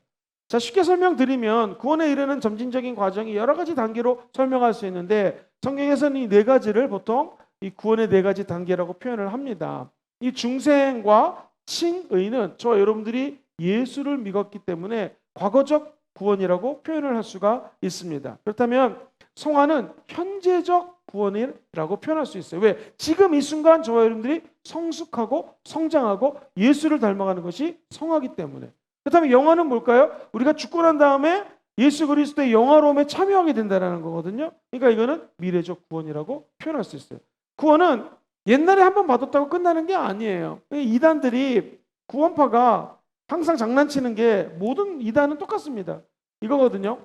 자, 쉽게 설명드리면 구원에 이르는 점진적인 과정이 여러 가지 단계로 설명할 수 있는데 성경에서는 이 네 가지를 보통 이 구원의 네 가지 단계라고 표현을 합니다. 이 중생과 칭의는 저와 여러분들이 예수를 믿었기 때문에 과거적 구원이라고 표현을 할 수가 있습니다. 그렇다면 성화는 현재적 구원이라고 표현할 수 있어요. 왜? 지금 이 순간 저와 여러분들이 성숙하고 성장하고 예수를 닮아가는 것이 성화기 때문에. 그렇다면 영화는 뭘까요? 우리가 죽고 난 다음에 예수 그리스도의 영화로움에 참여하게 된다는 거거든요. 그러니까 이거는 미래적 구원이라고 표현할 수 있어요. 구원은 옛날에 한번 받았다고 끝나는 게 아니에요. 이단들이 구원파가 항상 장난치는 게 모든 이단은 똑같습니다. 이거거든요.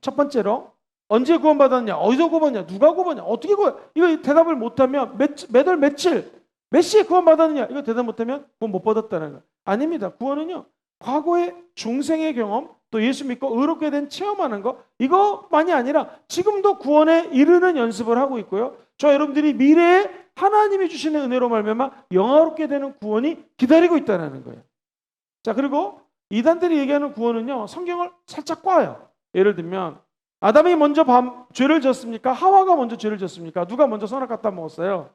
첫 번째로 언제 구원받았냐? 어디서 구원받냐? 누가 구원받냐? 어떻게 구원? 이거 대답을 못하면 몇 월 며칠 몇 시에 구원받았느냐? 이거 대답 못하면 구원 못 받았다는 거예요. 아닙니다. 구원은요. 과거의 중생의 경험 또 예수 믿고 의롭게 된 체험하는 거 이것만이 아니라 지금도 구원에 이르는 연습을 하고 있고요. 저 여러분들이 미래에 하나님이 주시는 은혜로 말미암아 영화롭게 되는 구원이 기다리고 있다는 거예요. 자, 그리고 이단들이 얘기하는 구원은요. 성경을 살짝 꽈요. 예를 들면 아담이 먼저 죄를 졌습니까? 하와가 먼저 죄를 졌습니까? 누가 먼저 선악 갖다 먹었어요?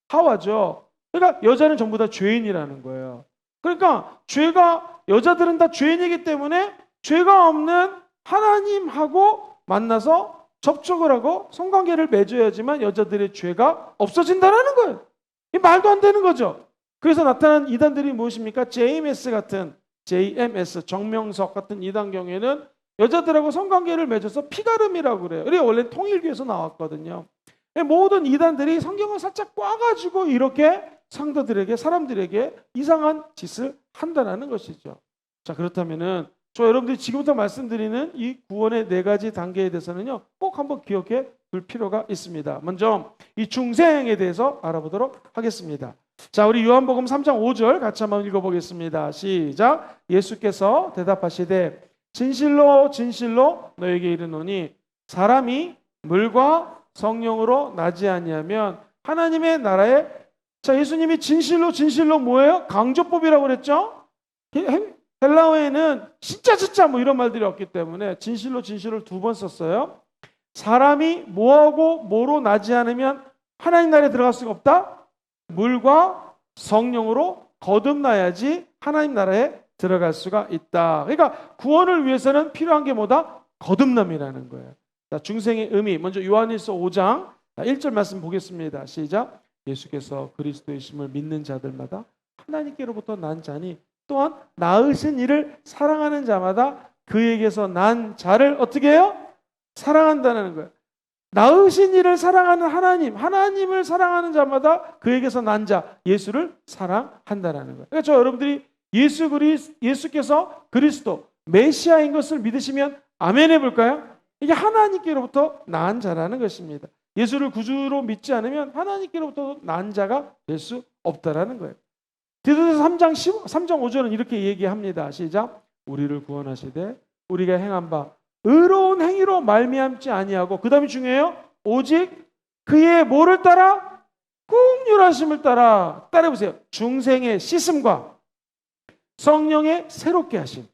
하와죠. 그러니까 여자는 전부 다 죄인이라는 거예요. 그러니까 여자들은 다 죄인이기 때문에 죄가 없는 하나님하고 만나서 접촉을 하고 성관계를 맺어야지만 여자들의 죄가 없어진다는 거예요. 이 말도 안 되는 거죠. 그래서 나타난 이단들이 무엇입니까? JMS 정명석 같은 이단 경우에는 여자들하고 성관계를 맺어서 피가름이라고 그래요. 그게 원래 통일교에서 나왔거든요. 모든 이단들이 성경을 살짝 꽈가지고 이렇게 상도들에게 사람들에게 이상한 짓을 한다는 것이죠. 자, 그렇다면은 저 여러분들이 지금부터 말씀드리는 이 구원의 네 가지 단계에 대해서는요 꼭 한번 기억해 둘 필요가 있습니다. 먼저 이 중생에 대해서 알아보도록 하겠습니다. 자, 우리 요한복음 3장 5절 같이 한번 읽어보겠습니다. 시작. 예수께서 대답하시되 진실로 진실로 너에게 이르노니 사람이 물과 성령으로 나지 아니하면 하나님의 나라에. 자, 예수님이 진실로 진실로 뭐예요? 강조법이라고 그랬죠? 헬라어에는 진짜 뭐 이런 말들이 없기 때문에 진실로 진실을 두 번 썼어요. 사람이 뭐하고 뭐로 나지 않으면 하나님 나라에 들어갈 수가 없다? 물과 성령으로 거듭나야지 하나님 나라에 들어갈 수가 있다. 그러니까 구원을 위해서는 필요한 게 뭐다? 거듭남이라는 거예요. 자, 중생의 의미 먼저 요한일서 5장 1절 말씀 보겠습니다. 시작. 예수께서 그리스도이심을 믿는 자들마다 하나님께로부터 난 자니 또한 낳으신 이를 사랑하는 자마다 그에게서 난 자를 어떻게 해요? 사랑한다는 거예요. 낳으신 이를 사랑하는 하나님을 사랑하는 자마다 그에게서 난 자, 예수를 사랑한다는 거예요. 그러니까 저 여러분들이 예수께서 그리스도 메시아인 것을 믿으시면 아멘 해볼까요? 이게 하나님께로부터 난 자라는 것입니다. 예수를 구주로 믿지 않으면 하나님께로부터 난 자가 될 수 없다라는 거예요. 디도서 3장 5절은 이렇게 얘기합니다. 시작. 우리를 구원하시되 우리가 행한 바 의로운 행위로 말미암지 아니하고 그 다음이 중요해요. 오직 그의 뭐를 따라? 긍휼하심을 따라. 따라해보세요. 중생의 씻음과 성령의 새롭게 하심.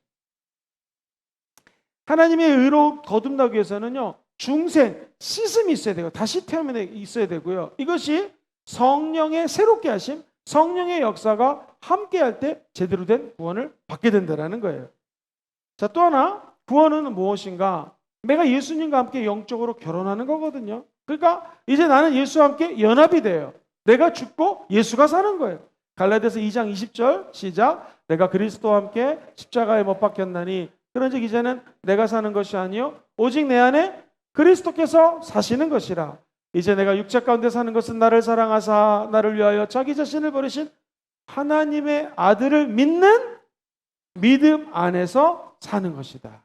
하나님의 의로 거듭나기 위해서는요. 중생, 씻음이 있어야 되고 다시 태어남이 있어야 되고요. 이것이 성령의 새롭게 하심, 성령의 역사가 함께할 때 제대로 된 구원을 받게 된다는 거예요. 자, 또 하나 구원은 무엇인가? 내가 예수님과 함께 영적으로 결혼하는 거거든요. 그러니까 이제 나는 예수와 함께 연합이 돼요. 내가 죽고 예수가 사는 거예요. 갈라디아서 2장 20절 시작. 내가 그리스도와 함께 십자가에 못 박혔나니 그런즉 이제는 내가 사는 것이 아니요 오직 내 안에 그리스도께서 사시는 것이라. 이제 내가 육체 가운데 사는 것은 나를 사랑하사 나를 위하여 자기 자신을 버리신 하나님의 아들을 믿는 믿음 안에서 사는 것이다.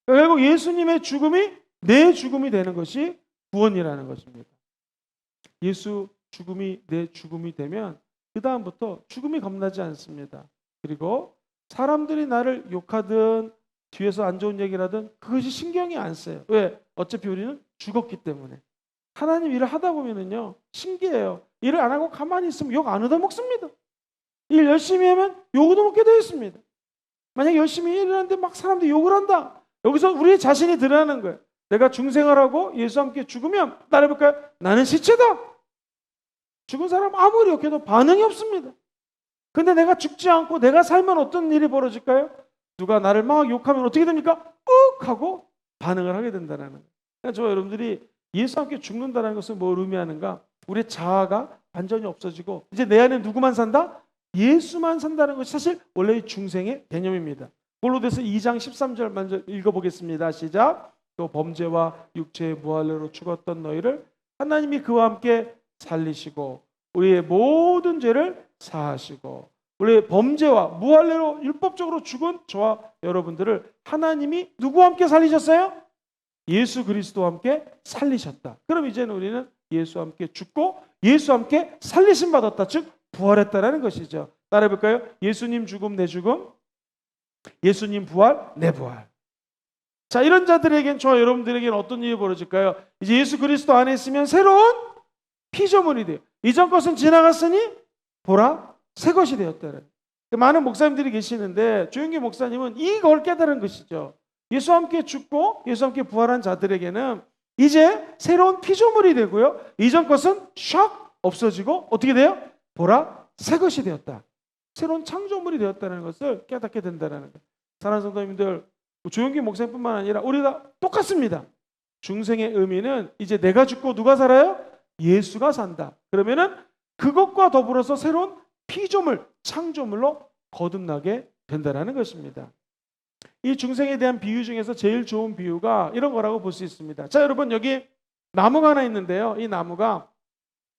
결국 예수님의 죽음이 내 죽음이 되는 것이 구원이라는 것입니다. 예수 죽음이 내 죽음이 되면 그 다음부터 죽음이 겁나지 않습니다. 그리고 사람들이 나를 욕하든 뒤에서 안 좋은 얘기를 하든 그것이 신경이 안 써요. 왜? 어차피 우리는 죽었기 때문에. 하나님 일을 하다 보면은요 신기해요. 일을 안 하고 가만히 있으면 욕 안 얻어먹습니다. 일 열심히 하면 욕 얻어먹게 되어 있습니다. 만약 열심히 일하는데 막 사람들이 욕을 한다. 여기서 우리 자신이 드러나는 거예요. 내가 중생을 하고 예수와 함께 죽으면 따라해볼까요? 나는 시체다. 죽은 사람 아무리 욕해도 반응이 없습니다. 근데 내가 죽지 않고 내가 살면 어떤 일이 벌어질까요? 누가 나를 막 욕하면 어떻게 됩니까? 욱 하고 반응을 하게 된다는 거예요. 그러니까 저 여러분들이 예수와 함께 죽는다는 것은 뭘 의미하는가? 우리의 자아가 완전히 없어지고 이제 내 안에 누구만 산다? 예수만 산다는 것이 사실 원래 중생의 개념입니다. 골로새서 2장 13절 먼저 읽어보겠습니다. 시작. 또 범죄와 육체의 무할례로 죽었던 너희를 하나님이 그와 함께 살리시고 우리의 모든 죄를 사하시고 우리의 범죄와 무할례로 율법적으로 죽은 저와 여러분들을 하나님이 누구와 함께 살리셨어요? 예수 그리스도와 함께 살리셨다. 그럼 이제는 우리는 예수와 함께 죽고 예수와 함께 살리심 받았다. 즉 부활했다라는 것이죠. 따라해볼까요? 예수님 죽음 내 죽음, 예수님 부활 내 부활. 자, 이런 자들에겐 저와 여러분들에게는 어떤 일이 벌어질까요? 이제 예수 그리스도 안에 있으면 새로운 피조물이 돼요. 이전 것은 지나갔으니 보라 새 것이 되었다는. 많은 목사님들이 계시는데 조영기 목사님은 이걸 깨달은 것이죠. 예수와 함께 죽고 예수와 함께 부활한 자들에게는 이제 새로운 피조물이 되고요. 이전 것은 샥 없어지고 어떻게 돼요? 보라 새 것이 되었다. 새로운 창조물이 되었다는 것을 깨닫게 된다는 거예요. 사랑하는 성도님들, 조영기 목사님뿐만 아니라 우리가 똑같습니다. 중생의 의미는 이제 내가 죽고 누가 살아요? 예수가 산다. 그러면은 그것과 더불어서 새로운 피조물, 창조물로 거듭나게 된다는 것입니다. 이 중생에 대한 비유 중에서 제일 좋은 비유가 이런 거라고 볼 수 있습니다. 자, 여러분 여기 나무가 하나 있는데요. 이 나무가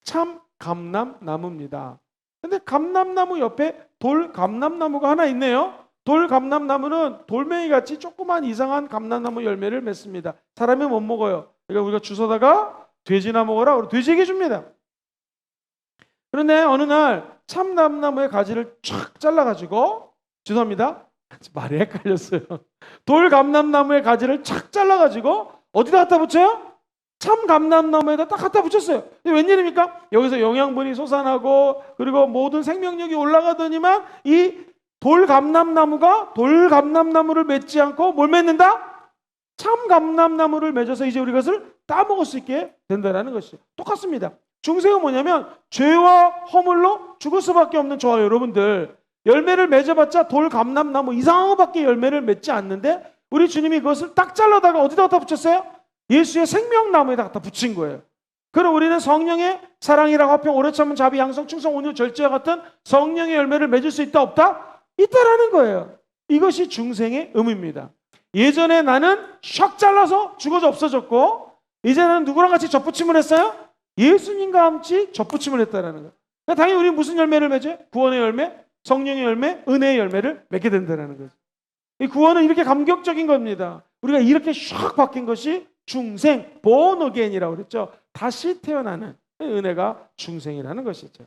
참 감람나무입니다. 근데 감람나무 옆에 돌감람나무가 하나 있네요. 돌감람나무는 돌멩이 같이 조그만 이상한 감람나무 열매를 맺습니다. 사람이 못 먹어요. 그러니까 우리가 주워다가 돼지나 먹어라. 우리 돼지에게 줍니다. 그런데 어느 날 참감나무의 가지를 쫙 잘라가지고 죄송합니다. 말이 헷갈렸어요. 돌감람나무의 가지를 쫙 잘라가지고 어디다 갖다 붙여요? 참감람나무에다 딱 갖다 붙였어요. 웬일입니까? 여기서 영양분이 솟아나고 그리고 모든 생명력이 올라가더니만 이 돌감람나무가 돌감람나무를 맺지 않고 뭘 맺는다? 참감람나무를 맺어서 이제 우리가 그것을 따먹을 수 있게 된다는 것이죠. 똑같습니다. 중생은 뭐냐면 죄와 허물로 죽을 수밖에 없는 저와 여러분들, 열매를 맺어봤자 돌감람나무 이상한 것밖에 열매를 맺지 않는데 우리 주님이 그것을 딱 잘라다가 어디다 갖다 붙였어요? 예수의 생명나무에다 갖다 붙인 거예요. 그럼 우리는 성령의 사랑이라고 합평 오래 참은 자비 양성 충성 온유 절제와 같은 성령의 열매를 맺을 수 있다 없다? 있다라는 거예요. 이것이 중생의 의미입니다. 예전에 나는 샥 잘라서 죽어서 없어졌고 이제는 누구랑 같이 접붙임을 했어요? 예수님과 함께 접붙임을 했다라는 거예요. 그러니까 당연히 우리는 무슨 열매를 맺어요? 구원의 열매, 성령의 열매, 은혜의 열매를 맺게 된다는 거죠. 이 구원은 이렇게 감격적인 겁니다. 우리가 이렇게 샥 바뀐 것이 중생, born again이라고 그랬죠. 다시 태어나는 은혜가 중생이라는 것이죠.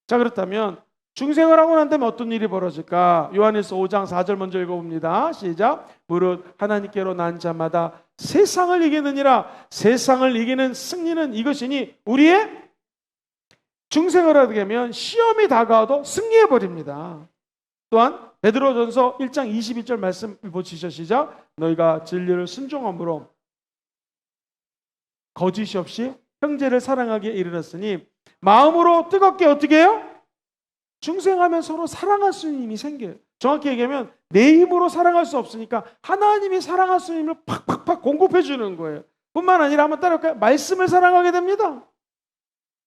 자, 그렇다면 중생을 하고 난 다음에 어떤 일이 벌어질까? 요한일서 5장 4절 먼저 읽어봅니다. 시작. 무릇 하나님께로 난 자마다 세상을 이기느니라. 세상을 이기는 승리는 이것이니 우리의 중생을 하게 되면 시험이 다가와도 승리해버립니다. 또한 베드로전서 1장 21절 말씀 보시죠. 시작. 너희가 진리를 순종함으로 거짓이 없이 형제를 사랑하기에 이르렀으니 마음으로 뜨겁게 어떻게 해요? 중생하면 서로 사랑할 수 있는 힘이 생겨요. 정확히 얘기하면 내 힘으로 사랑할 수 없으니까 하나님이 사랑할 수 있는 힘을 팍팍팍 공급해 주는 거예요. 뿐만 아니라 한번 따라할까요? 말씀을 사랑하게 됩니다.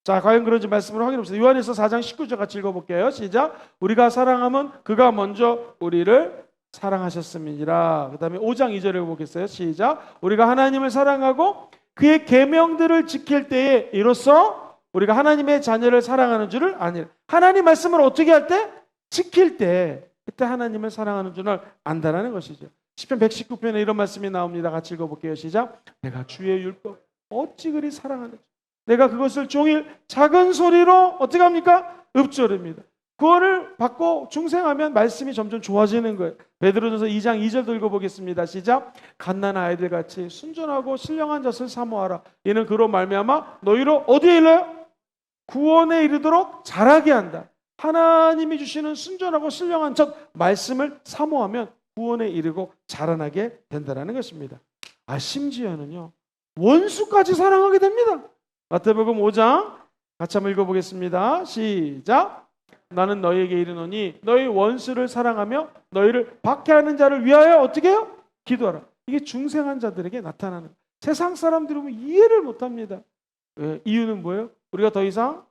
자, 과연 그런지 말씀을 확인해봅시다. 요한일서 4장 19절 같이 읽어볼게요. 시작. 우리가 사랑하면 그가 먼저 우리를 사랑하셨음이니라. 그 다음에 5장 2절 읽어보겠어요. 시작. 우리가 하나님을 사랑하고 그의 계명들을 지킬 때에 이로써 우리가 하나님의 자녀를 사랑하는 줄을 아니라 하나님 말씀을 어떻게 할 때? 지킬 때 그때 하나님을 사랑하는 줄을 안다라는 것이죠. 시편 119편에 이런 말씀이 나옵니다. 같이 읽어볼게요. 시작. 내가 주의 율법 어찌 그리 사랑하는지 내가 그것을 종일 작은 소리로 어떻게 합니까? 읊조립니다. 구원을 받고 중생하면 말씀이 점점 좋아지는 거예요. 베드로전서 2장 2절도 읽어보겠습니다. 시작. 갓난 아이들 같이 순전하고 신령한 젖을 사모하라. 이는 그로 말미암아 너희로 어디에 이르러요? 구원에 이르도록 자라게 한다. 하나님이 주시는 순전하고 신령한 젖 말씀을 사모하면 구원에 이르고 자라나게 된다는 것입니다. 심지어는요, 원수까지 사랑하게 됩니다. 마태복음 5장 같이 한번 읽어보겠습니다. 시작. 나는 너희에게 이르노니 너희 원수를 사랑하며 너희를 박해하는 자를 위하여 어떻게 해요? 기도하라. 이게 중생한 자들에게 나타나는, 세상 사람들은 이해를 못합니다. 왜? 이유는 뭐예요? 우리가 더 이상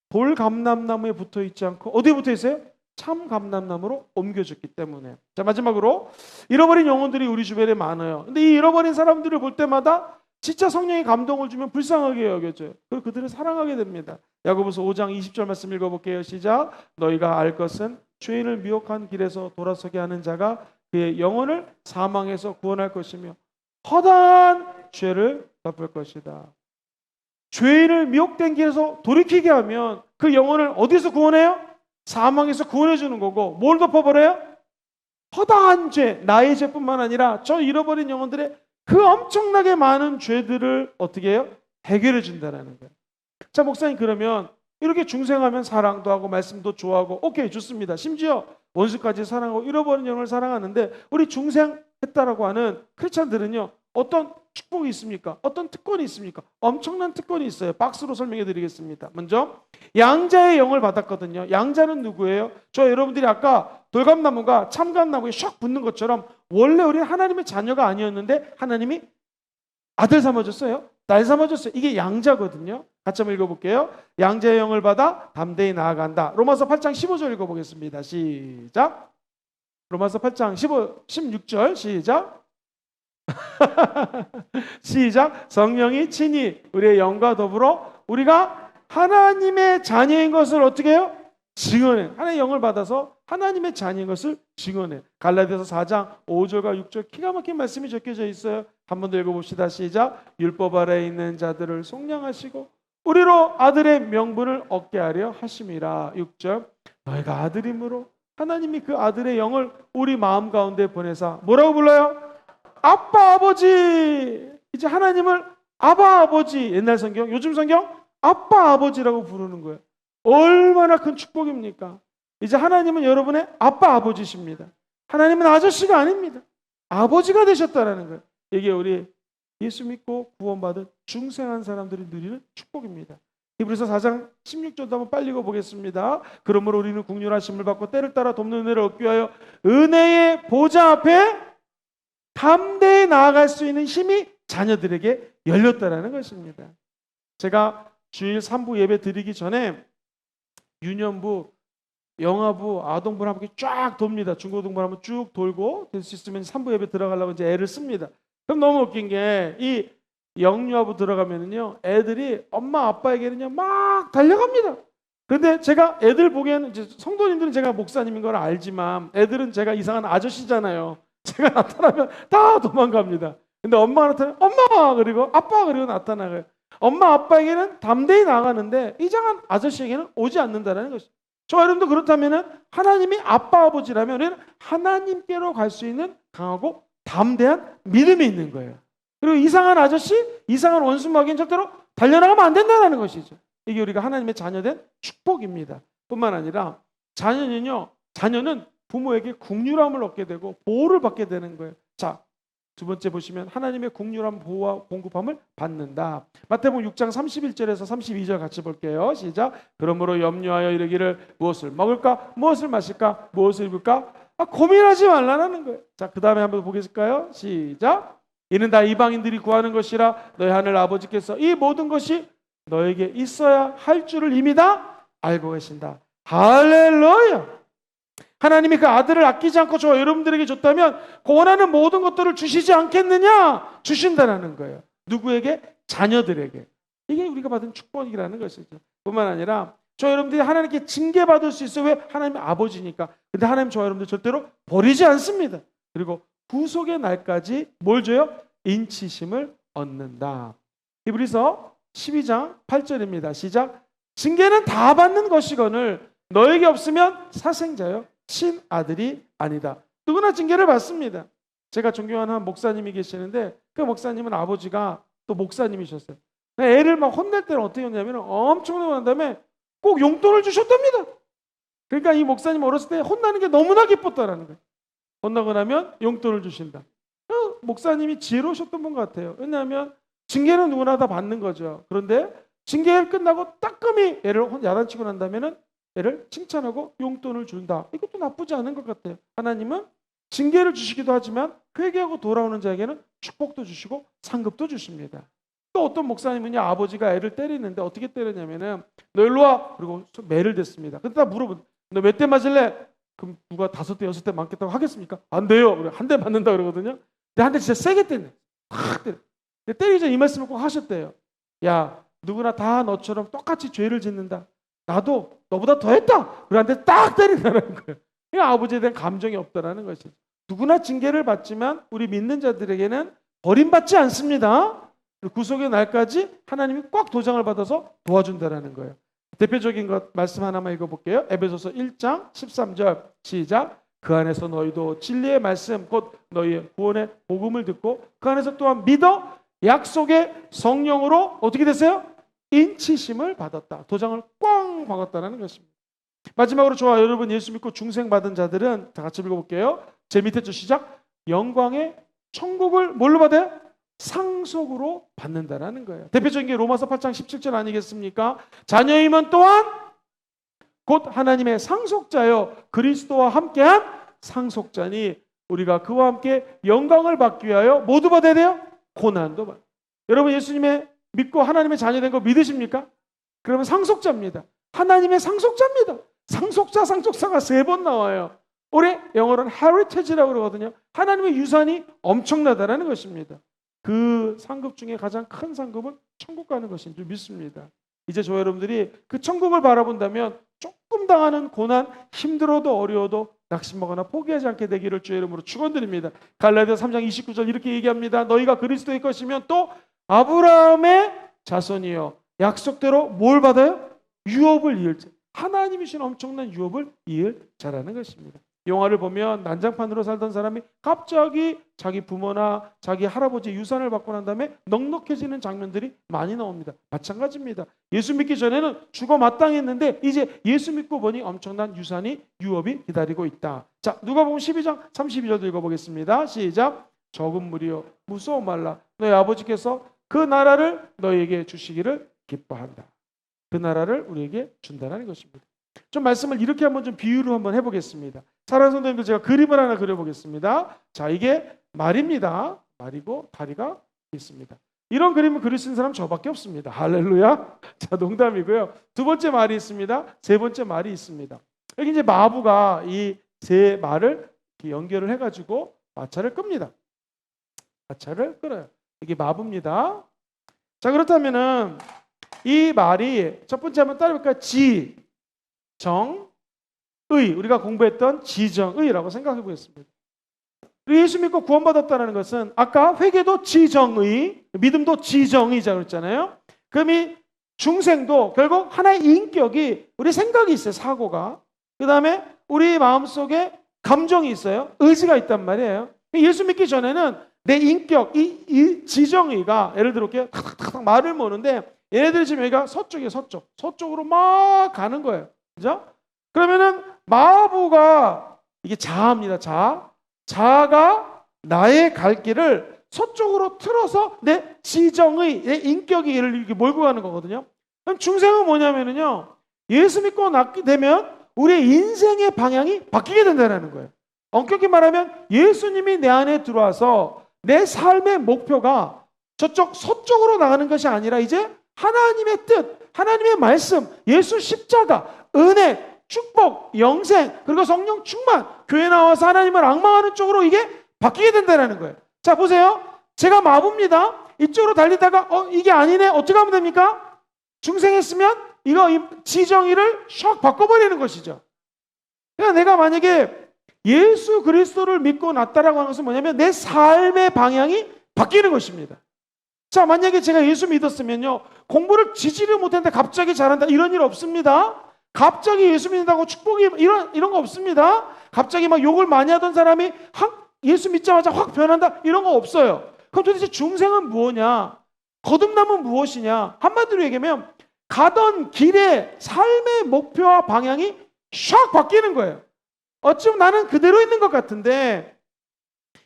돌 감람나무에 붙어 있지 않고 어디에 붙어 있어요? 참 감람나무로 옮겨졌기 때문에. 자, 마지막으로 잃어버린 영혼들이 우리 주변에 많아요. 근데 이 잃어버린 사람들을 볼 때마다 진짜 성령이 감동을 주면 불쌍하게 여겨져요. 그리고 그들을 사랑하게 됩니다. 야고보서 5장 20절 말씀 읽어볼게요. 시작. 너희가 알 것은 죄인을 미혹한 길에서 돌아서게 하는 자가 그의 영혼을 사망에서 구원할 것이며 허다한 죄를 덮을 것이다. 죄인을 미혹된 길에서 돌이키게 하면 그 영혼을 어디서 구원해요? 사망에서 구원해 주는 거고, 뭘 덮어버려요? 허다한 죄, 나의 죄뿐만 아니라 저 잃어버린 영혼들의 그 엄청나게 많은 죄들을 어떻게 해요? 해결해 준다는 거예요. 자, 목사님, 그러면 이렇게 중생하면 사랑도 하고 말씀도 좋아하고 오케이, 좋습니다. 심지어 원수까지 사랑하고 잃어버린 영혼을 사랑하는데, 우리 중생했다라고 하는 크리스찬들은요, 어떤 축복이 있습니까? 어떤 특권이 있습니까? 엄청난 특권이 있어요. 박스로 설명해 드리겠습니다. 먼저 양자의 영을 받았거든요. 양자는 누구예요? 저 여러분들이 아까 돌감나무가 참감나무에 샥 붙는 것처럼 원래 우리는 하나님의 자녀가 아니었는데 하나님이 아들 삼아줬어요. 딸 삼아줬어요. 이게 양자거든요. 같이 한번 읽어볼게요. 양자의 영을 받아 담대히 나아간다. 로마서 8장 15절 읽어보겠습니다. 시작. 로마서 8장 16절 시작. 시작. 성령이 친히 우리의 영과 더불어 우리가 하나님의 자녀인 것을 어떻게 해요? 증언해. 하나님의 영을 받아서 하나님의 자녀인 것을 증언해. 갈라디아서 4장 5절과 6절 기가 막힌 말씀이 적혀져 있어요. 한 번 더 읽어봅시다. 시작. 율법 아래에 있는 자들을 속량하시고 우리로 아들의 명분을 얻게 하려 하심이라. 6절. 너희가 아들이므로 하나님이 그 아들의 영을 우리 마음 가운데 보내사 뭐라고 불러요? 아빠 아버지. 이제 하나님을 아바 아버지. 옛날 성경, 요즘 성경 아빠 아버지라고 부르는 거예요. 얼마나 큰 축복입니까? 이제 하나님은 여러분의 아빠 아버지십니다. 하나님은 아저씨가 아닙니다. 아버지가 되셨다라는 거예요. 이게 우리 예수 믿고 구원받은 중생한 사람들이 누리는 축복입니다. 히브리서 4장 16절도 한번 빨리 읽어보겠습니다. 그러므로 우리는 긍휼하심을 받고 때를 따라 돕는 은혜를 얻기 위하여 은혜의 보좌 앞에 담대히 나아갈 수 있는 힘이 자녀들에게 열렸다라는 것입니다. 제가 주일 3부 예배 드리기 전에 유년부, 영아부, 아동부를 한번 쫙 돕니다. 중고등부 한번 쭉 돌고 될 수 있으면 3부 예배 들어가려고 이제 애를 씁니다. 그럼 너무 웃긴 게 이 영유아부 들어가면은요, 애들이 엄마 아빠에게는요 막 달려갑니다. 그런데 제가 애들 보기에는 이제 성도님들은 제가 목사님인 걸 알지만 애들은 제가 이상한 아저씨잖아요. 제가 나타나면 다 도망갑니다. 근데 엄마가 나타나면 엄마 그리고 아빠 그리고 나타나요. 엄마 아빠에게는 담대히 나가는데 이상한 아저씨에게는 오지 않는다는 것이죠. 저 여러분도 그렇다면 하나님이 아빠 아버지라면 우리는 하나님께로 갈 수 있는 강하고 담대한 믿음이 있는 거예요. 그리고 이상한 아저씨, 이상한 원수 마귀는 절대로 달려나가면 안 된다는 것이죠. 이게 우리가 하나님의 자녀된 축복입니다. 뿐만 아니라 자녀는 부모에게 긍휼함을 얻게 되고 보호를 받게 되는 거예요. 자, 두 번째 보시면 하나님의 긍휼함, 보호와 공급함을 받는다. 마태복음 6장 31절에서 32절 같이 볼게요. 시작. 그러므로 염려하여 이르기를 무엇을 먹을까? 무엇을 마실까? 무엇을 입을까? 고민하지 말라는 거예요. 자, 그 다음에 한번 보겠을까요? 시작. 이는 다 이방인들이 구하는 것이라 너희 하늘 아버지께서 이 모든 것이 너에게 있어야 할 줄을 이미 다 알고 계신다. 할렐루야. 하나님이 그 아들을 아끼지 않고 저 여러분들에게 줬다면 원하는 모든 것들을 주시지 않겠느냐? 주신다라는 거예요. 누구에게? 자녀들에게. 이게 우리가 받은 축복이라는 것이죠. 뿐만 아니라 저 여러분들이 하나님께 징계받을 수 있어요. 왜? 하나님의 아버지니까. 근데 하나님 저 여러분들 절대로 버리지 않습니다. 그리고 구속의 날까지 뭘 줘요? 인치심을 얻는다. 히브리서 12장 8절입니다. 시작. 징계는 다 받는 것이거늘 너에게 없으면 사생자요 친아들이 아니다. 누구나 징계를 받습니다. 제가 존경하는 한 목사님이 계시는데 그 목사님은 아버지가 또 목사님이셨어요. 애를 막 혼낼 때는 어떻게 했냐면 엄청나게 혼난 다음에 꼭 용돈을 주셨답니다. 그러니까 이 목사님 어렸을 때 혼나는 게 너무나 기뻤다라는 거예요. 혼나고 나면 용돈을 주신다. 목사님이 지혜로우셨던 분 같아요. 왜냐하면 징계는 누구나 다 받는 거죠. 그런데 징계를 끝나고 따끔히 애를 야단치고 난다면은 애를 칭찬하고 용돈을 준다. 이것도 나쁘지 않은 것 같아요. 하나님은 징계를 주시기도 하지만 회개하고 돌아오는 자에게는 축복도 주시고 상급도 주십니다. 또 어떤 목사님은요, 아버지가 애를 때리는데 어떻게 때리냐면은 너 일로 와. 그리고 매를 댔습니다. 근데 다 물어본 너 몇 대 맞을래? 그럼 누가 5대 6대 맞겠다고 하겠습니까? 안 돼요. 한 대 맞는다 그러거든요. 근데 한 대 진짜 세게 때려. 탁 때려. 때리기 전에 이 말씀을 꼭 하셨대요. 야, 누구나 다 너처럼 똑같이 죄를 짓는다. 나도 너보다 더 했다. 그런데 딱 때린다는 거예요. 이 아버지에 대한 감정이 없다라는 것이죠. 누구나 징계를 받지만 우리 믿는 자들에게는 버림받지 않습니다. 구속의 날까지 하나님이 꽉 도장을 받아서 도와준다라는 거예요. 대표적인 것 말씀 하나만 읽어볼게요. 에베소서 1장 13절 시작. 그 안에서 너희도 진리의 말씀 곧 너희의 구원의 복음을 듣고 그 안에서 또한 믿어 약속의 성령으로 어떻게 됐어요? 인치심을 받았다. 도장을 꽝 박았다는 것입니다. 마지막으로 저와 여러분 예수 믿고 중생받은 자들은 다 같이 읽어볼게요. 제 밑에 줄 시작. 영광의 천국을 뭘로 받아요? 상속으로 받는다라는 거예요. 대표적인 게 로마서 8장 17절 아니겠습니까? 자녀이면 또한 곧 하나님의 상속자여 그리스도와 함께한 상속자니 우리가 그와 함께 영광을 받기 위하여 모두 받아야 돼요? 고난도 받아요. 여러분 예수님의 믿고 하나님의 자녀된 거 믿으십니까? 그러면 상속자입니다. 하나님의 상속자입니다. 상속자가 3번 나와요. 올해 영어로는 heritage라고 그러거든요. 하나님의 유산이 엄청나다라는 것입니다. 그 상급 중에 가장 큰 상급은 천국 가는 것인 줄 믿습니다. 이제 저 여러분들이 그 천국을 바라본다면 조금 당하는 고난, 힘들어도 어려워도 낙심하거나 포기하지 않게 되기를 주의 이름으로 축원드립니다. 갈라디아서 3장 29절 이렇게 얘기합니다. 너희가 그리스도의 것이면 또 아브라함의 자손이요. 약속대로 뭘 받아요? 유업을 이을 자. 하나님이 주신 엄청난 유업을 이을 자라는 것입니다. 영화를 보면 난장판으로 살던 사람이 갑자기 자기 부모나 자기 할아버지 유산을 받고 난 다음에 넉넉해지는 장면들이 많이 나옵니다. 마찬가지입니다. 예수 믿기 전에는 죽어 마땅했는데 이제 예수 믿고 보니 엄청난 유산이 유업이 기다리고 있다. 자, 누가복음 12장 32절도 읽어보겠습니다. 시작. 적은 무리여 무서워 말라. 너희 아버지께서 그 나라를 너희에게 주시기를 기뻐한다. 그 나라를 우리에게 준다는 것입니다. 좀 말씀을 이렇게 한번 좀 비유를 한번 해보겠습니다. 사랑하는 성도님들 제가 그림을 하나 그려보겠습니다. 자, 이게 말입니다. 말이고 다리가 있습니다. 이런 그림을 그릴 수 있는 사람 저밖에 없습니다. 할렐루야. 자, 농담이고요. 두 번째 말이 있습니다. 세 번째 말이 있습니다. 여기 이제 마부가 이 세 말을 이렇게 연결을 해가지고 마차를 끕니다. 마차를 끌어요. 이게 마부입니다. 자, 그렇다면은 이 말이 첫 번째 한번 따라해볼까요? 지, 정, 의. 우리가 공부했던 지정의라고 생각해 보겠습니다. 예수 믿고 구원받았다는 것은 아까 회개도 지정의, 믿음도 지정의자 그랬잖아요. 그럼 이 중생도 결국 하나의 인격이 우리 생각이 있어요. 사고가. 그 다음에 우리 마음속에 감정이 있어요. 의지가 있단 말이에요. 예수 믿기 전에는 내 인격, 이 지정의가 예를 들어 이렇게 탁탁탁 말을 모는데 얘네들이 지금 여기가 서쪽이에요. 서쪽으로 막 가는 거예요. 그죠? 그러면은 마부가 이게 자아입니다. 자아가 나의 갈 길을 서쪽으로 틀어서 내 지정의, 내 인격이 얘를 이렇게 몰고 가는 거거든요. 그럼 중생은 뭐냐면은요, 예수 믿고 낳게 되면 우리의 인생의 방향이 바뀌게 된다는 거예요. 엄격히 말하면 예수님이 내 안에 들어와서 내 삶의 목표가 저쪽 서쪽으로 나가는 것이 아니라 이제 하나님의 뜻, 하나님의 말씀, 예수 십자가, 은혜, 축복, 영생, 그리고 성령 충만, 교회 나와서 하나님을 앙망하는 쪽으로 이게 바뀌게 된다는 거예요. 자, 보세요. 제가 마부입니다. 이쪽으로 달리다가 이게 아니네. 어떻게 하면 됩니까? 중생했으면 이거 지정의를 샥 바꿔버리는 것이죠. 그러니까 내가 만약에 예수 그리스도를 믿고 났다라고 하는 것은 뭐냐면 내 삶의 방향이 바뀌는 것입니다. 자, 만약에 제가 예수 믿었으면요, 공부를 지지를 못했는데 갑자기 잘한다 이런 일 없습니다. 갑자기 예수 믿는다고 축복이 이런 거 없습니다. 갑자기 막 욕을 많이 하던 사람이 예수 믿자마자 확 변한다 이런 거 없어요. 그럼 도대체 중생은 무엇이냐? 거듭남은 무엇이냐? 한마디로 얘기하면 가던 길의 삶의 목표와 방향이 샥 바뀌는 거예요. 어찌 보면 나는 그대로 있는 것 같은데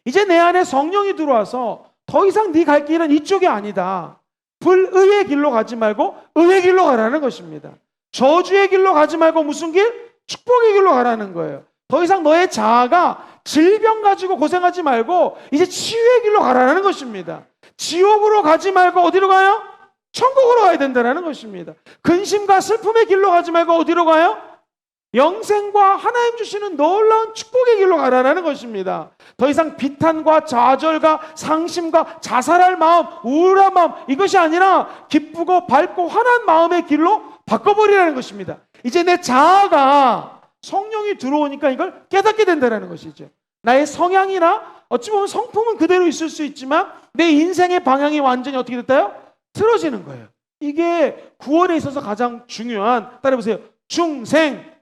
이제 내 안에 성령이 들어와서 더 이상 네 갈 길은 이쪽이 아니다. 불의의 길로 가지 말고 의의 길로 가라는 것입니다. 저주의 길로 가지 말고 무슨 길? 축복의 길로 가라는 거예요. 더 이상 너의 자아가 질병 가지고 고생하지 말고 이제 치유의 길로 가라는 것입니다. 지옥으로 가지 말고 어디로 가요? 천국으로 가야 된다는 것입니다. 근심과 슬픔의 길로 가지 말고 어디로 가요? 영생과 하나님 주시는 놀라운 축복의 길로 가라는 것입니다. 더 이상 비탄과 좌절과 상심과 자살할 마음, 우울한 마음, 이것이 아니라 기쁘고 밝고 환한 마음의 길로 바꿔버리라는 것입니다. 이제 내 자아가 성령이 들어오니까 이걸 깨닫게 된다는 것이죠. 나의 성향이나 어찌 보면 성품은 그대로 있을 수 있지만 내 인생의 방향이 완전히 어떻게 됐다요? 틀어지는 거예요. 이게 구원에 있어서 가장 중요한, 따라해보세요, 중생,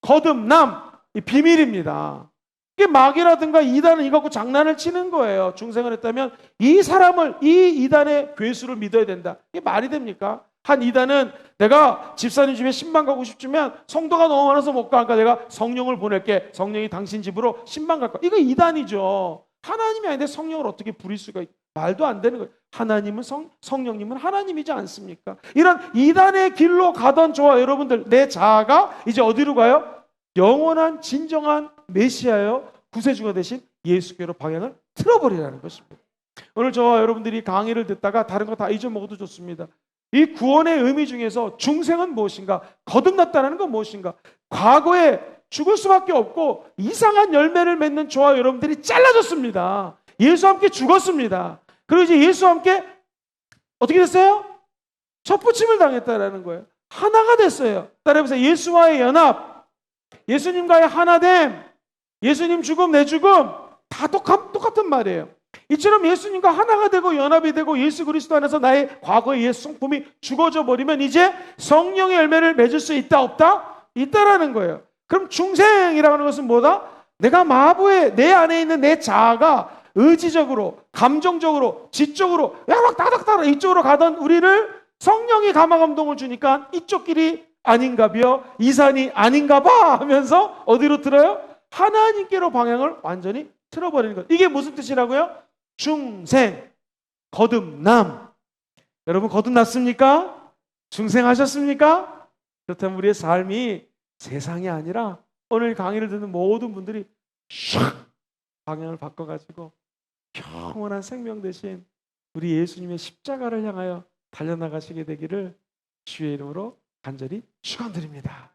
거듭남, 이 비밀입니다. 이게 마귀라든가 이단은 이거 갖고 장난을 치는 거예요. 중생을 했다면 이 사람을, 이 이단의 괴수를 믿어야 된다. 이게 말이 됩니까? 한 이단은 내가 집사님 집에 신방 가고 싶지만 성도가 너무 많아서 못 가. 그러니까 내가 성령을 보낼게. 성령이 당신 집으로 신방 갈 거야. 이거 이단이죠. 하나님이 아닌데 성령을 어떻게 부릴 수가 있... 말도 안 되는 거예요. 하나님은 성령님은 하나님이지 않습니까? 이런 이단의 길로 가던 저와 여러분들, 내 자아가 이제 어디로 가요? 영원한 진정한 메시아여 구세주가 되신 예수께로 방향을 틀어버리라는 것입니다. 오늘 저와 여러분들이 강의를 듣다가 다른 거 다 잊어먹어도 좋습니다. 이 구원의 의미 중에서 중생은 무엇인가? 거듭났다는 건 무엇인가? 과거에 죽을 수밖에 없고 이상한 열매를 맺는 저와 여러분들이 잘라졌습니다. 예수와 함께 죽었습니다. 그리고 이제 예수와 함께 어떻게 됐어요? 첫부침을 당했다라는 거예요. 하나가 됐어요. 따라해보세요. 예수와의 연합, 예수님과의 하나됨, 예수님 죽음, 내 죽음 다 똑같은 말이에요. 이처럼 예수님과 하나가 되고 연합이 되고 예수 그리스도 안에서 나의 과거의 옛 성품이 죽어져 버리면 이제 성령의 열매를 맺을 수 있다 없다? 있다라는 거예요. 그럼 중생이라고 하는 것은 뭐다? 내가 마부의 내 안에 있는 내 자아가 의지적으로, 감정적으로, 지적으로 막 따닥따닥 이쪽으로 가던 우리를 성령이 감화감동을 주니까 이쪽 길이 아닌가벼, 이 산이 아닌가봐 하면서 어디로 틀어요? 하나님께로 방향을 완전히 틀어버리는 것. 이게 무슨 뜻이라고요? 중생, 거듭남. 여러분 거듭났습니까? 중생하셨습니까? 그렇다면 우리의 삶이 세상이 아니라 오늘 강의를 듣는 모든 분들이 샥 방향을 바꿔가지고 영원한 생명 대신 우리 예수님의 십자가를 향하여 달려나가시게 되기를 주의 이름으로 간절히 축원드립니다.